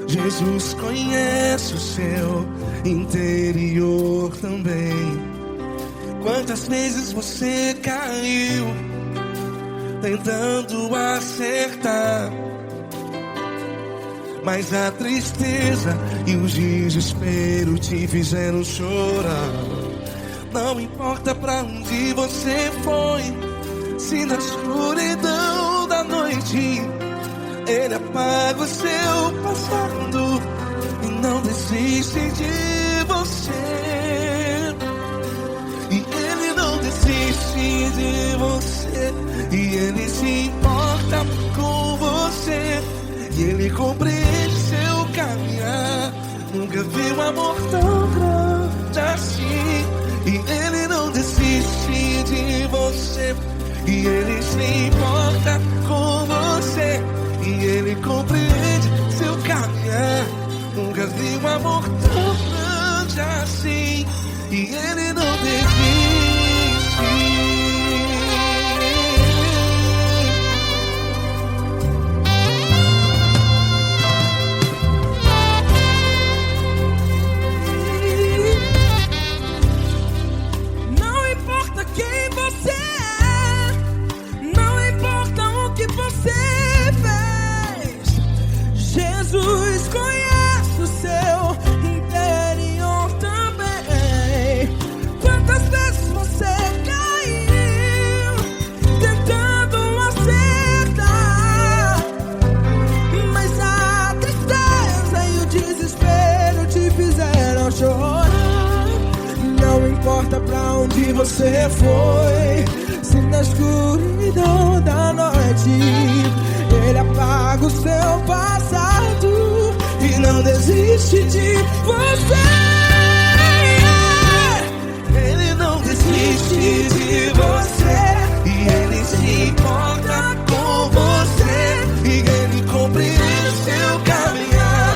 [SPEAKER 1] Jesus conhece o seu interior também. Quantas vezes você caiu tentando acertar, mas a tristeza e o desespero te fizeram chorar. Não importa pra onde você foi, se na escuridão da noite Ele apaga o seu passado e não desiste de você. E Ele não desiste de você, e Ele se importa com você.
[SPEAKER 4] Ele compreende seu caminhar. Nunca vi um amor tão grande assim. E Ele não desiste de você. E Ele se importa com você. E Ele compreende seu caminhar. Nunca vi um amor tão grande assim. E Ele não desiste.
[SPEAKER 2] Não importa quem você é, não importa o que você fez, Jesus conhece o seu interior também. Quantas vezes você caiu tentando acertar, mas a tristeza e o desespero te fizeram chorar. Não importa pra onde você foi, se na escuridão da noite Ele apaga o seu passado e não desiste de você.
[SPEAKER 4] Ele não desiste de você. E Ele se importa com você. E Ele compreende seu caminhar.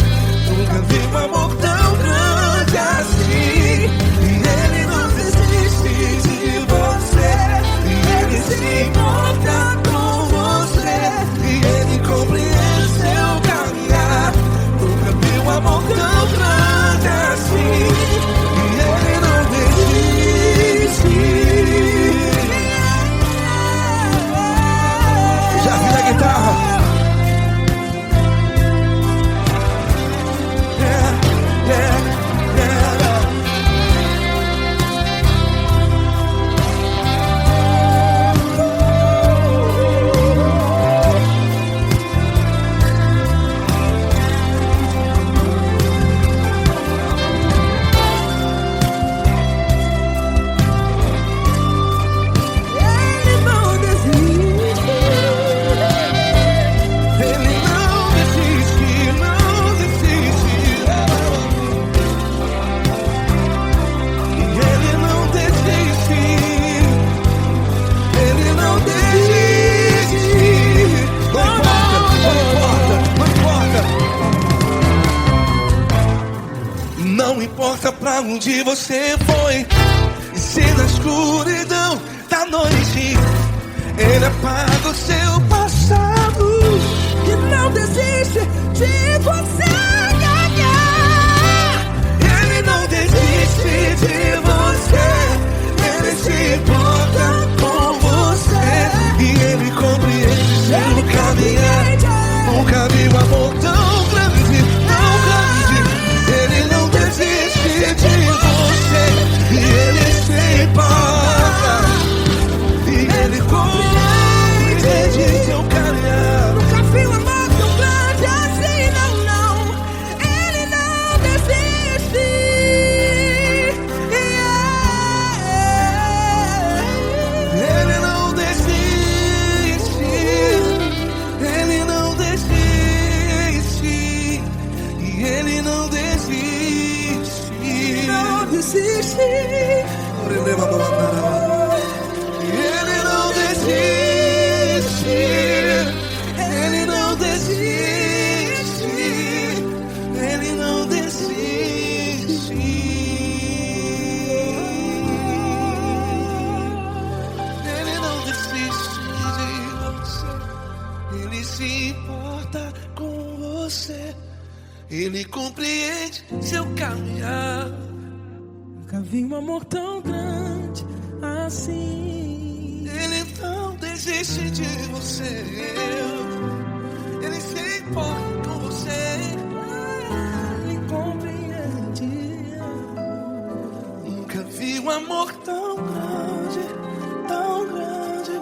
[SPEAKER 4] Nunca vi um amor tão grande assim. E Ele não desiste de você. E Ele se importa com você. E Ele compreende seu caminhar. Nunca vi um amor tão grande assim. E Ele não desiste. Já vi a guitarra.
[SPEAKER 2] Ele não desiste.
[SPEAKER 4] Ele não desiste, não desiste. E Ele não desiste. Ele não desiste. Não importa, não importa. Não importa pra onde você foi. E se na escuridão da noite Ele apaga o seu passado.
[SPEAKER 2] E não desiste de você ganhar.
[SPEAKER 4] Ele não desiste de você. Ele se importa com você. E Ele compreende seu caminhar. Nunca vi um amor tão grande, tão grande. Ele não desiste de você. E Ele se importa. E Ele compreende seu caminhar.
[SPEAKER 2] Nunca vi um amor tão grande assim, não, não. Ele não desiste.
[SPEAKER 4] Ele não desiste. Ele não desiste. E Ele não desiste.
[SPEAKER 2] Não desiste.
[SPEAKER 4] Ele não desiste. Ele não desiste. Ele não desiste. Ele não desiste de você. Ele se importa com você. Ele compreende seu caminhar.
[SPEAKER 2] Nunca vi um amor tão grande assim.
[SPEAKER 4] Ele não desiste de você. Ele se importa com você.
[SPEAKER 2] Ele compreende.
[SPEAKER 4] Nunca vi um amor tão grande, tão grande.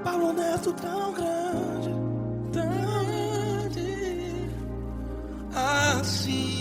[SPEAKER 4] Paulo Neto tão grande, tão grande assim.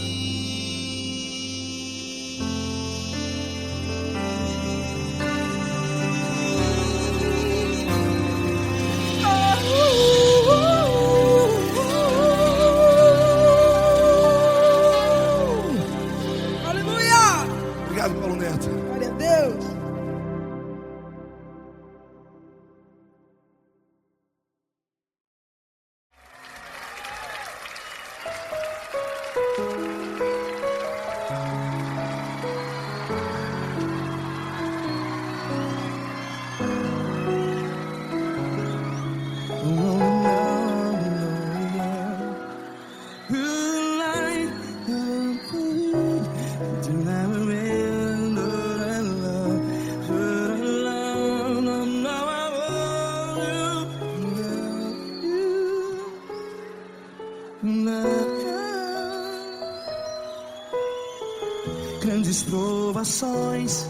[SPEAKER 1] grandes provações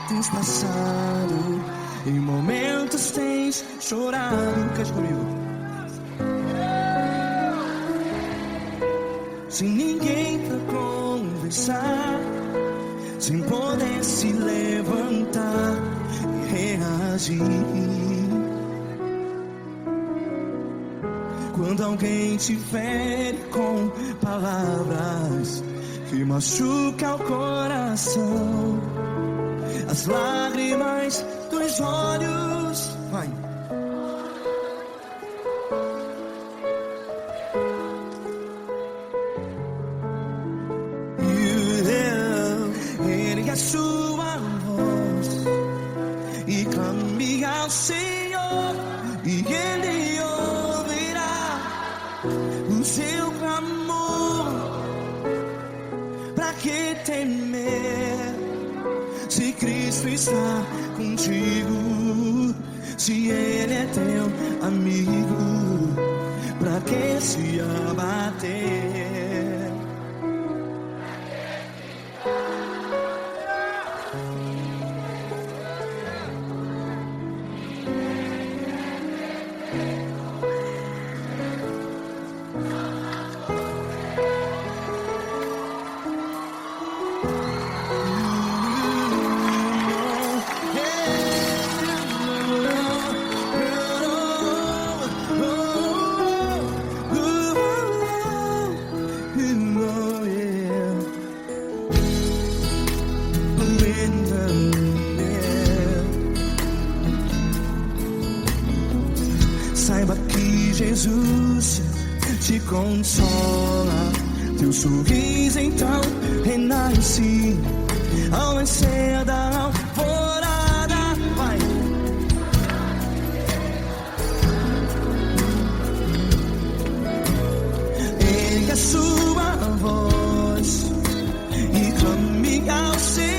[SPEAKER 1] tens passado, em momentos tens chorado. Cante comigo. Sem ninguém pra conversar, sem poder se levantar e reagir. Quando alguém te fere com palavras que machucam o coração, as lágrimas dos olhos, vai. Ergue a sua voz e clame ao Senhor, e Ele ouvirá o seu clamor. Pra que temer, se Cristo está contigo? Se Ele é teu amigo, pra que se abater? Saiba que Jesus te consola, teu sorriso então renasce ao nascer da alvorada. Vai. Ergue a sua voz e clame ao Senhor.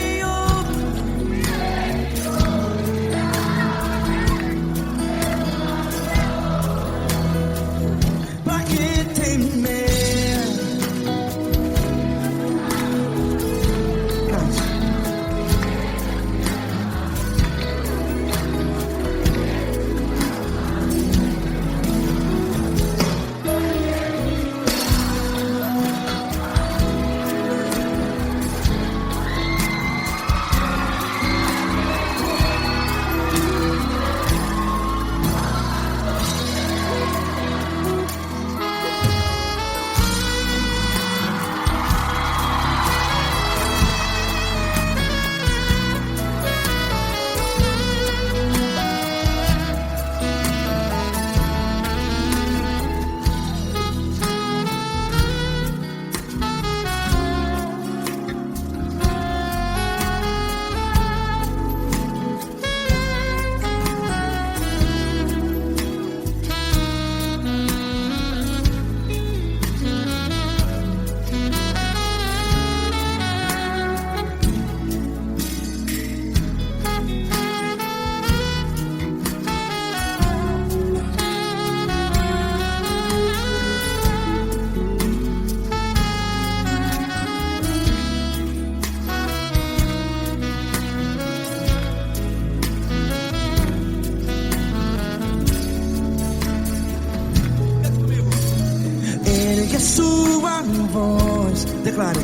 [SPEAKER 1] Ergue a sua voz, declare.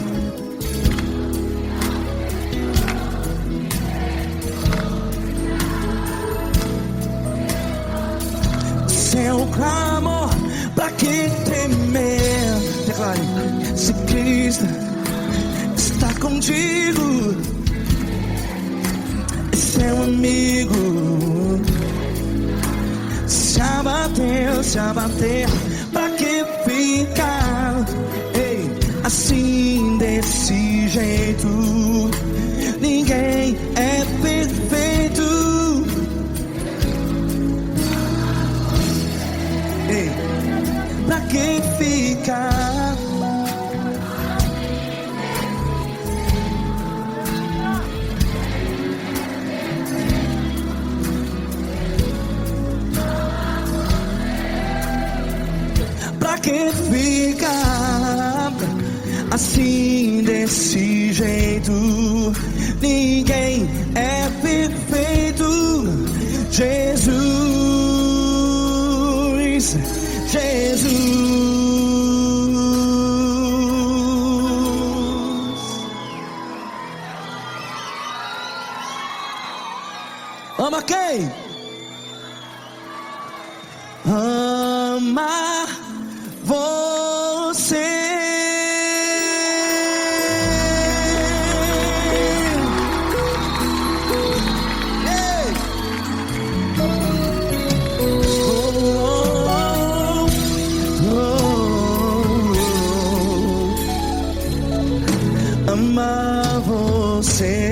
[SPEAKER 1] Seu clamor, pra que temer? Declare. Se Cristo está contigo, é seu amigo. Se abater, pra que ficar, ei, assim desse jeito? Ninguém é perfeito. Ei, pra que ficar? Pra que ficar assim desse jeito. Ninguém é perfeito. Jesus, Jesus. Ama quem? Ama você. Amar você.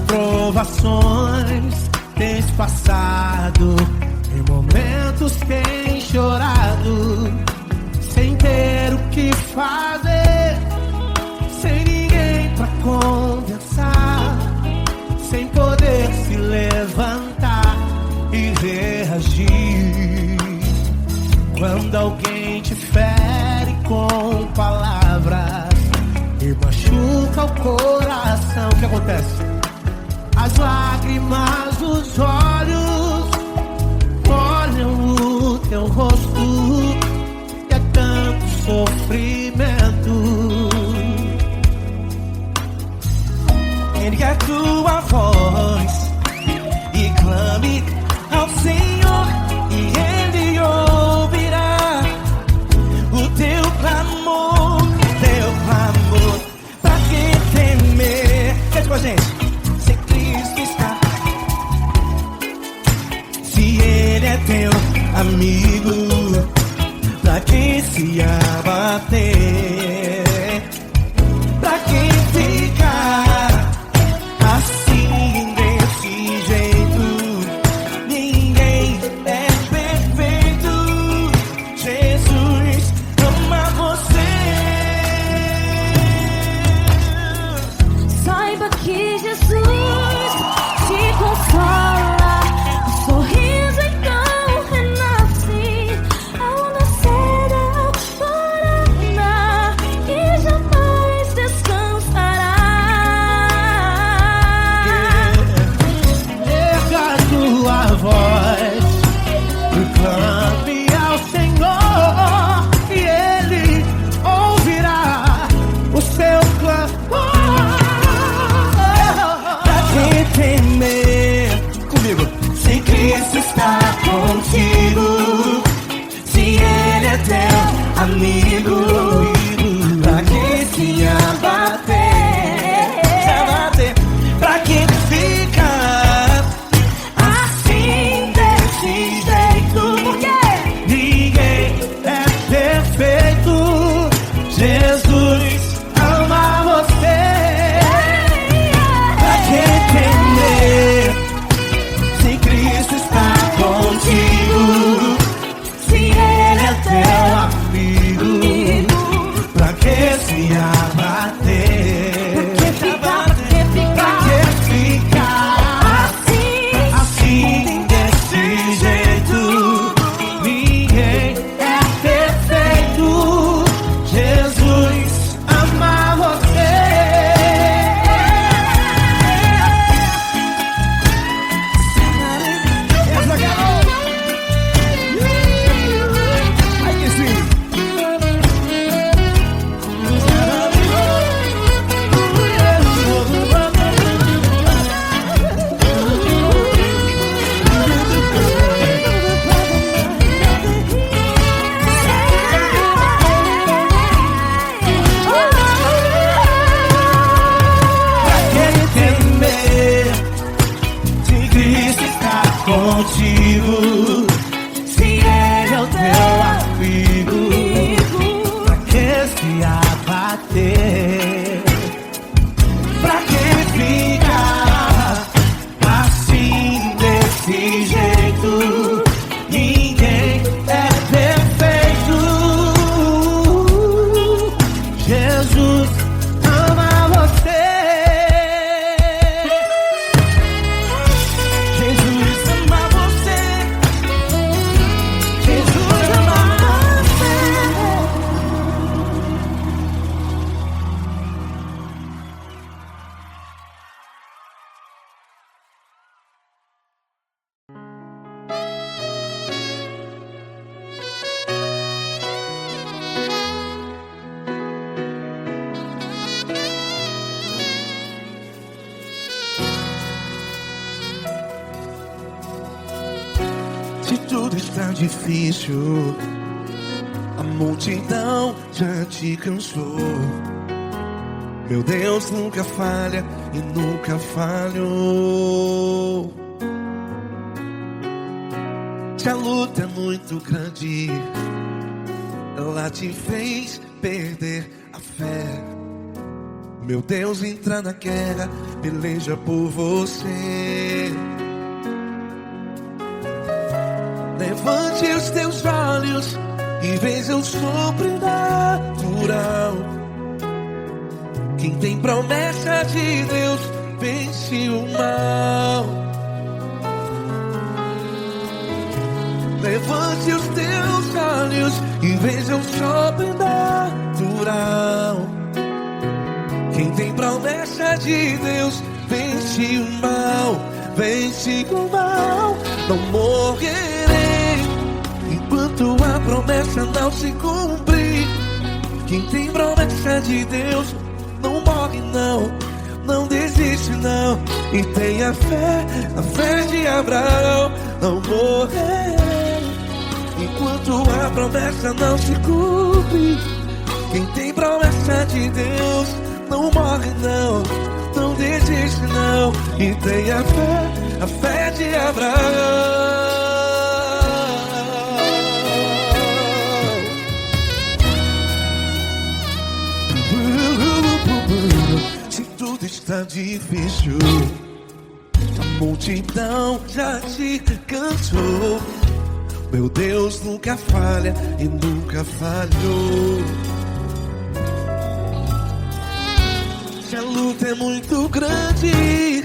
[SPEAKER 3] Provações tens passado, em momentos tens chorado, sem ter o que fazer, sem ninguém pra conversar, sem poder se levantar e reagir. Quando alguém te fere com palavras e machuca o coração, o que acontece? As lágrimas dos olhos molham o teu rosto, e é tanto sofrimento.
[SPEAKER 1] Ergue a tua voz e clame ao Senhor, e Ele ouvirá o teu clamor, pra que temer? Cante com a gente. É teu amigo, pra quem se abater, pra quem ficar assim desse jeito. Ninguém é perfeito. Jesus ama você.
[SPEAKER 5] Saiba que Jesus te consola. O sorriso
[SPEAKER 1] está contigo, se Ele é teu amigo, pra que se abater, pra que fica assim desse jeito? Porque ninguém é perfeito. Jesus ama você. Pra que temer? Se Cristo está contigo, se Ele é teu amigo, pra que se abater? Pra que ficar assim desse jeito? Ninguém é perfeito. Jesus ama você. Contigo, se Ele é o teu amigo, pra que se abater? Pra que ficar
[SPEAKER 3] Jesus ama você. Jesus ama você. Jesus ama
[SPEAKER 4] Se tudo está difícil, a multidão já te cansou. Meu Deus nunca falha e nunca falhou. Se a luta é muito grande, ela te fez perder a fé. Meu Deus entra na guerra, peleja por você. Levante os teus olhos e veja o sobrenatural. Quem tem promessa de Deus vence o mal. Levante os teus olhos e veja o sobrenatural. Quem tem promessa de Deus vence o mal. Vence o mal. Não morrerei enquanto a promessa não se cumprir. Quem tem promessa de Deus não morre não, não desiste não. E tenha fé, a fé de Abraão. Não morrerei enquanto a promessa não se cumpre. Quem tem promessa de Deus não morre não, não desiste não. E tenha fé, a fé de Abraão. Se tudo está difícil, a multidão já te cansou. Meu Deus nunca falha e nunca falhou. Se a luta é muito grande,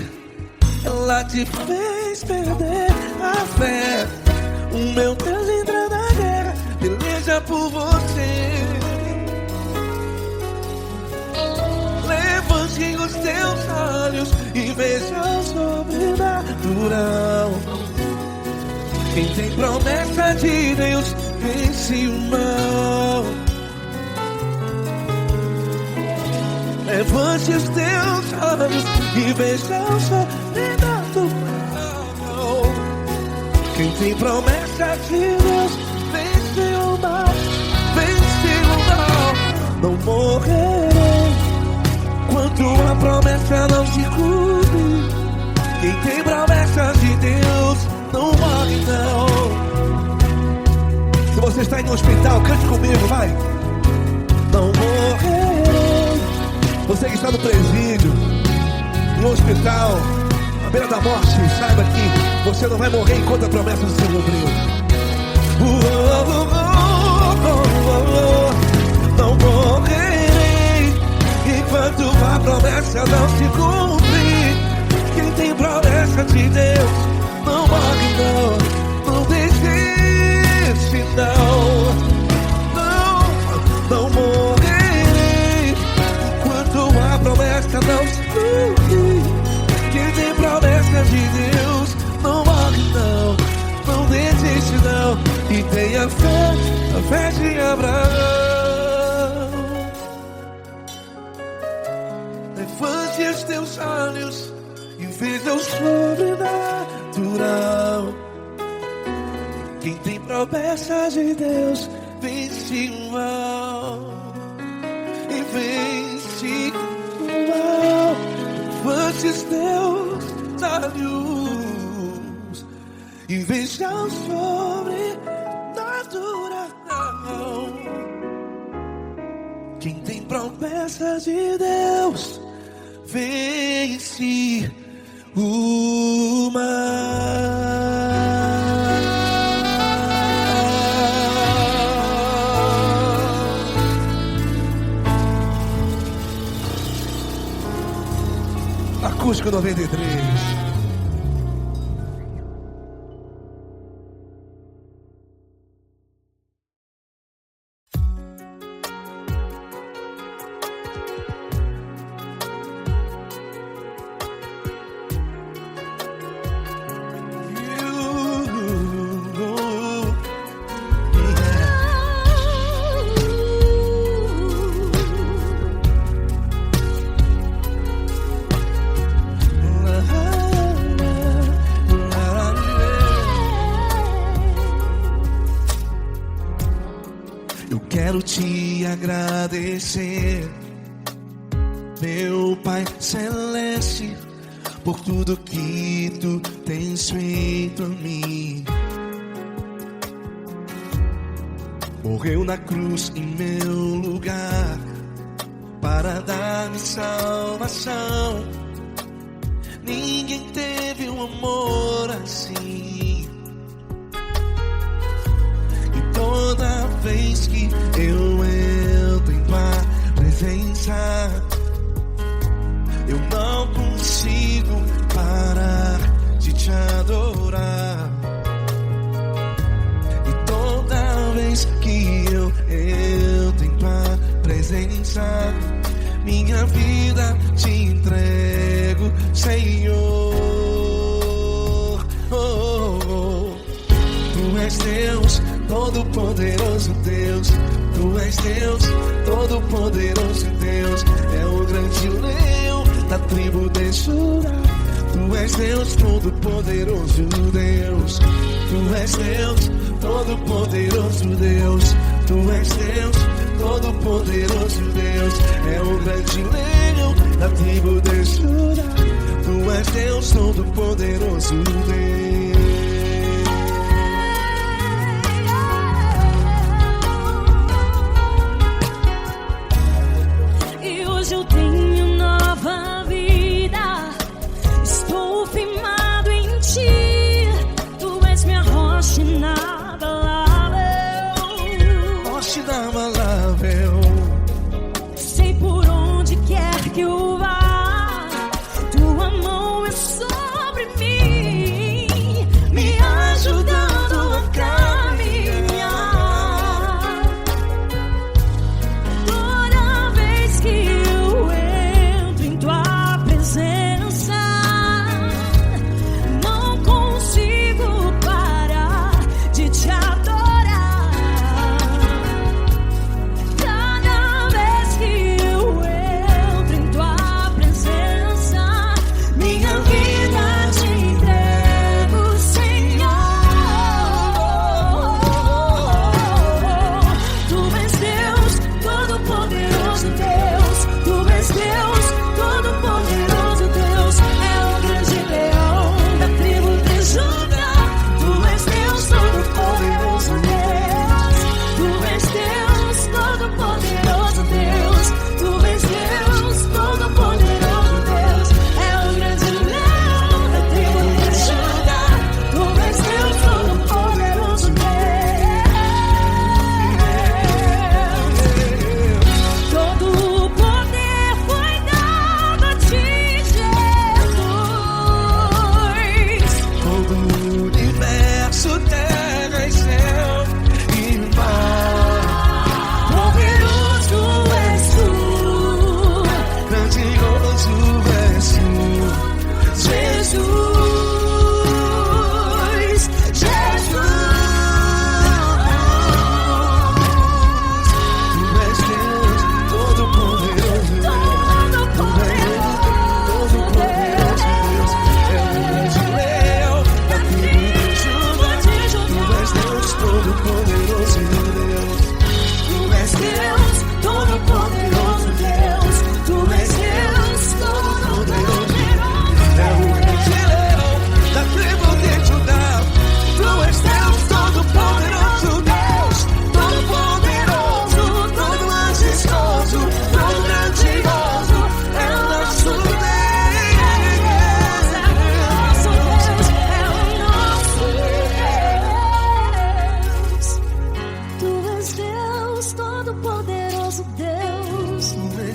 [SPEAKER 4] ela te fez perder a fé. O meu Deus entra na guerra, peleja por você. Levante os teus olhos e veja o sobrenatural. Quem tem promessa de Deus vence o mal. Levante os teus olhos e veja o sobrenatural. Quem tem promessa de Deus vence o mal. Vence o mal. Não morrerei enquanto a promessa não se cumpre. Quem tem promessa de Deus não morre não. Se você está em um hospital, cante comigo, vai. Não morrerei. Você que está no presídio, no hospital, à beira da morte, saiba que você não vai morrer enquanto a promessa não se cumpriu. Não morrerei enquanto a promessa não se cumprir. Quem tem promessa de Deus não morre não, não desiste não. Não morrerei enquanto a promessa não se cumprir. Quem tem promessa de Deus não morre não, não desiste não. E tenha fé, a fé de Abraão. Levante os teus olhos e veja o sobrenatural. Quem tem promessa de Deus vence o mal. E vence o mal. Levante os teus olhos e veja o sobrenatural. Quem tem promessa de Deus vence o mal. Acústico 93. Quero te agradecer, meu Pai Celeste, por tudo que tu tens feito a mim. Morreu na cruz em meu lugar para dar-me salvação. Ninguém teve um amor assim. E toda vez que eu entro em tua presença, eu não consigo parar de te adorar. E toda vez que eu entro em tua presença, minha vida te entrego, Senhor. Tu és Deus, Todo-Poderoso Deus. Tu és Deus, Todo-Poderoso Deus. É o grande leão da tribo de Judá. Tu és Deus, Todo-Poderoso Deus. Tu és Deus, Todo-Poderoso Deus. Tu és Deus, Todo-Poderoso Deus. É o grande leão da tribo de Judá. Tu és Deus, Todo-Poderoso Deus.
[SPEAKER 5] Eu tenho nova vida, estou firmado em ti. Tu és minha rocha inabalável,
[SPEAKER 4] Rocha inabalável.
[SPEAKER 5] sei por onde quer que eu vá, tua mão é sobre mim.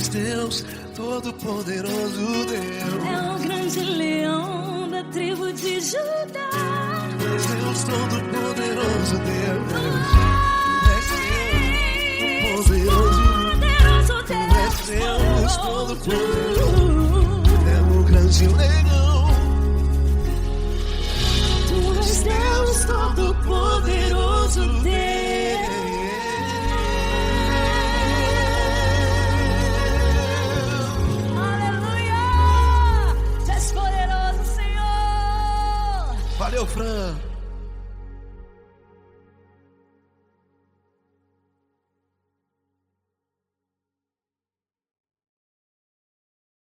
[SPEAKER 4] és Deus, todo-poderoso Deus.
[SPEAKER 5] É o grande leão da tribo de Judá.
[SPEAKER 4] Tu és Deus, todo-poderoso Deus. Tu és Deus, poderoso Deus. Tu és Deus, todo-poderoso.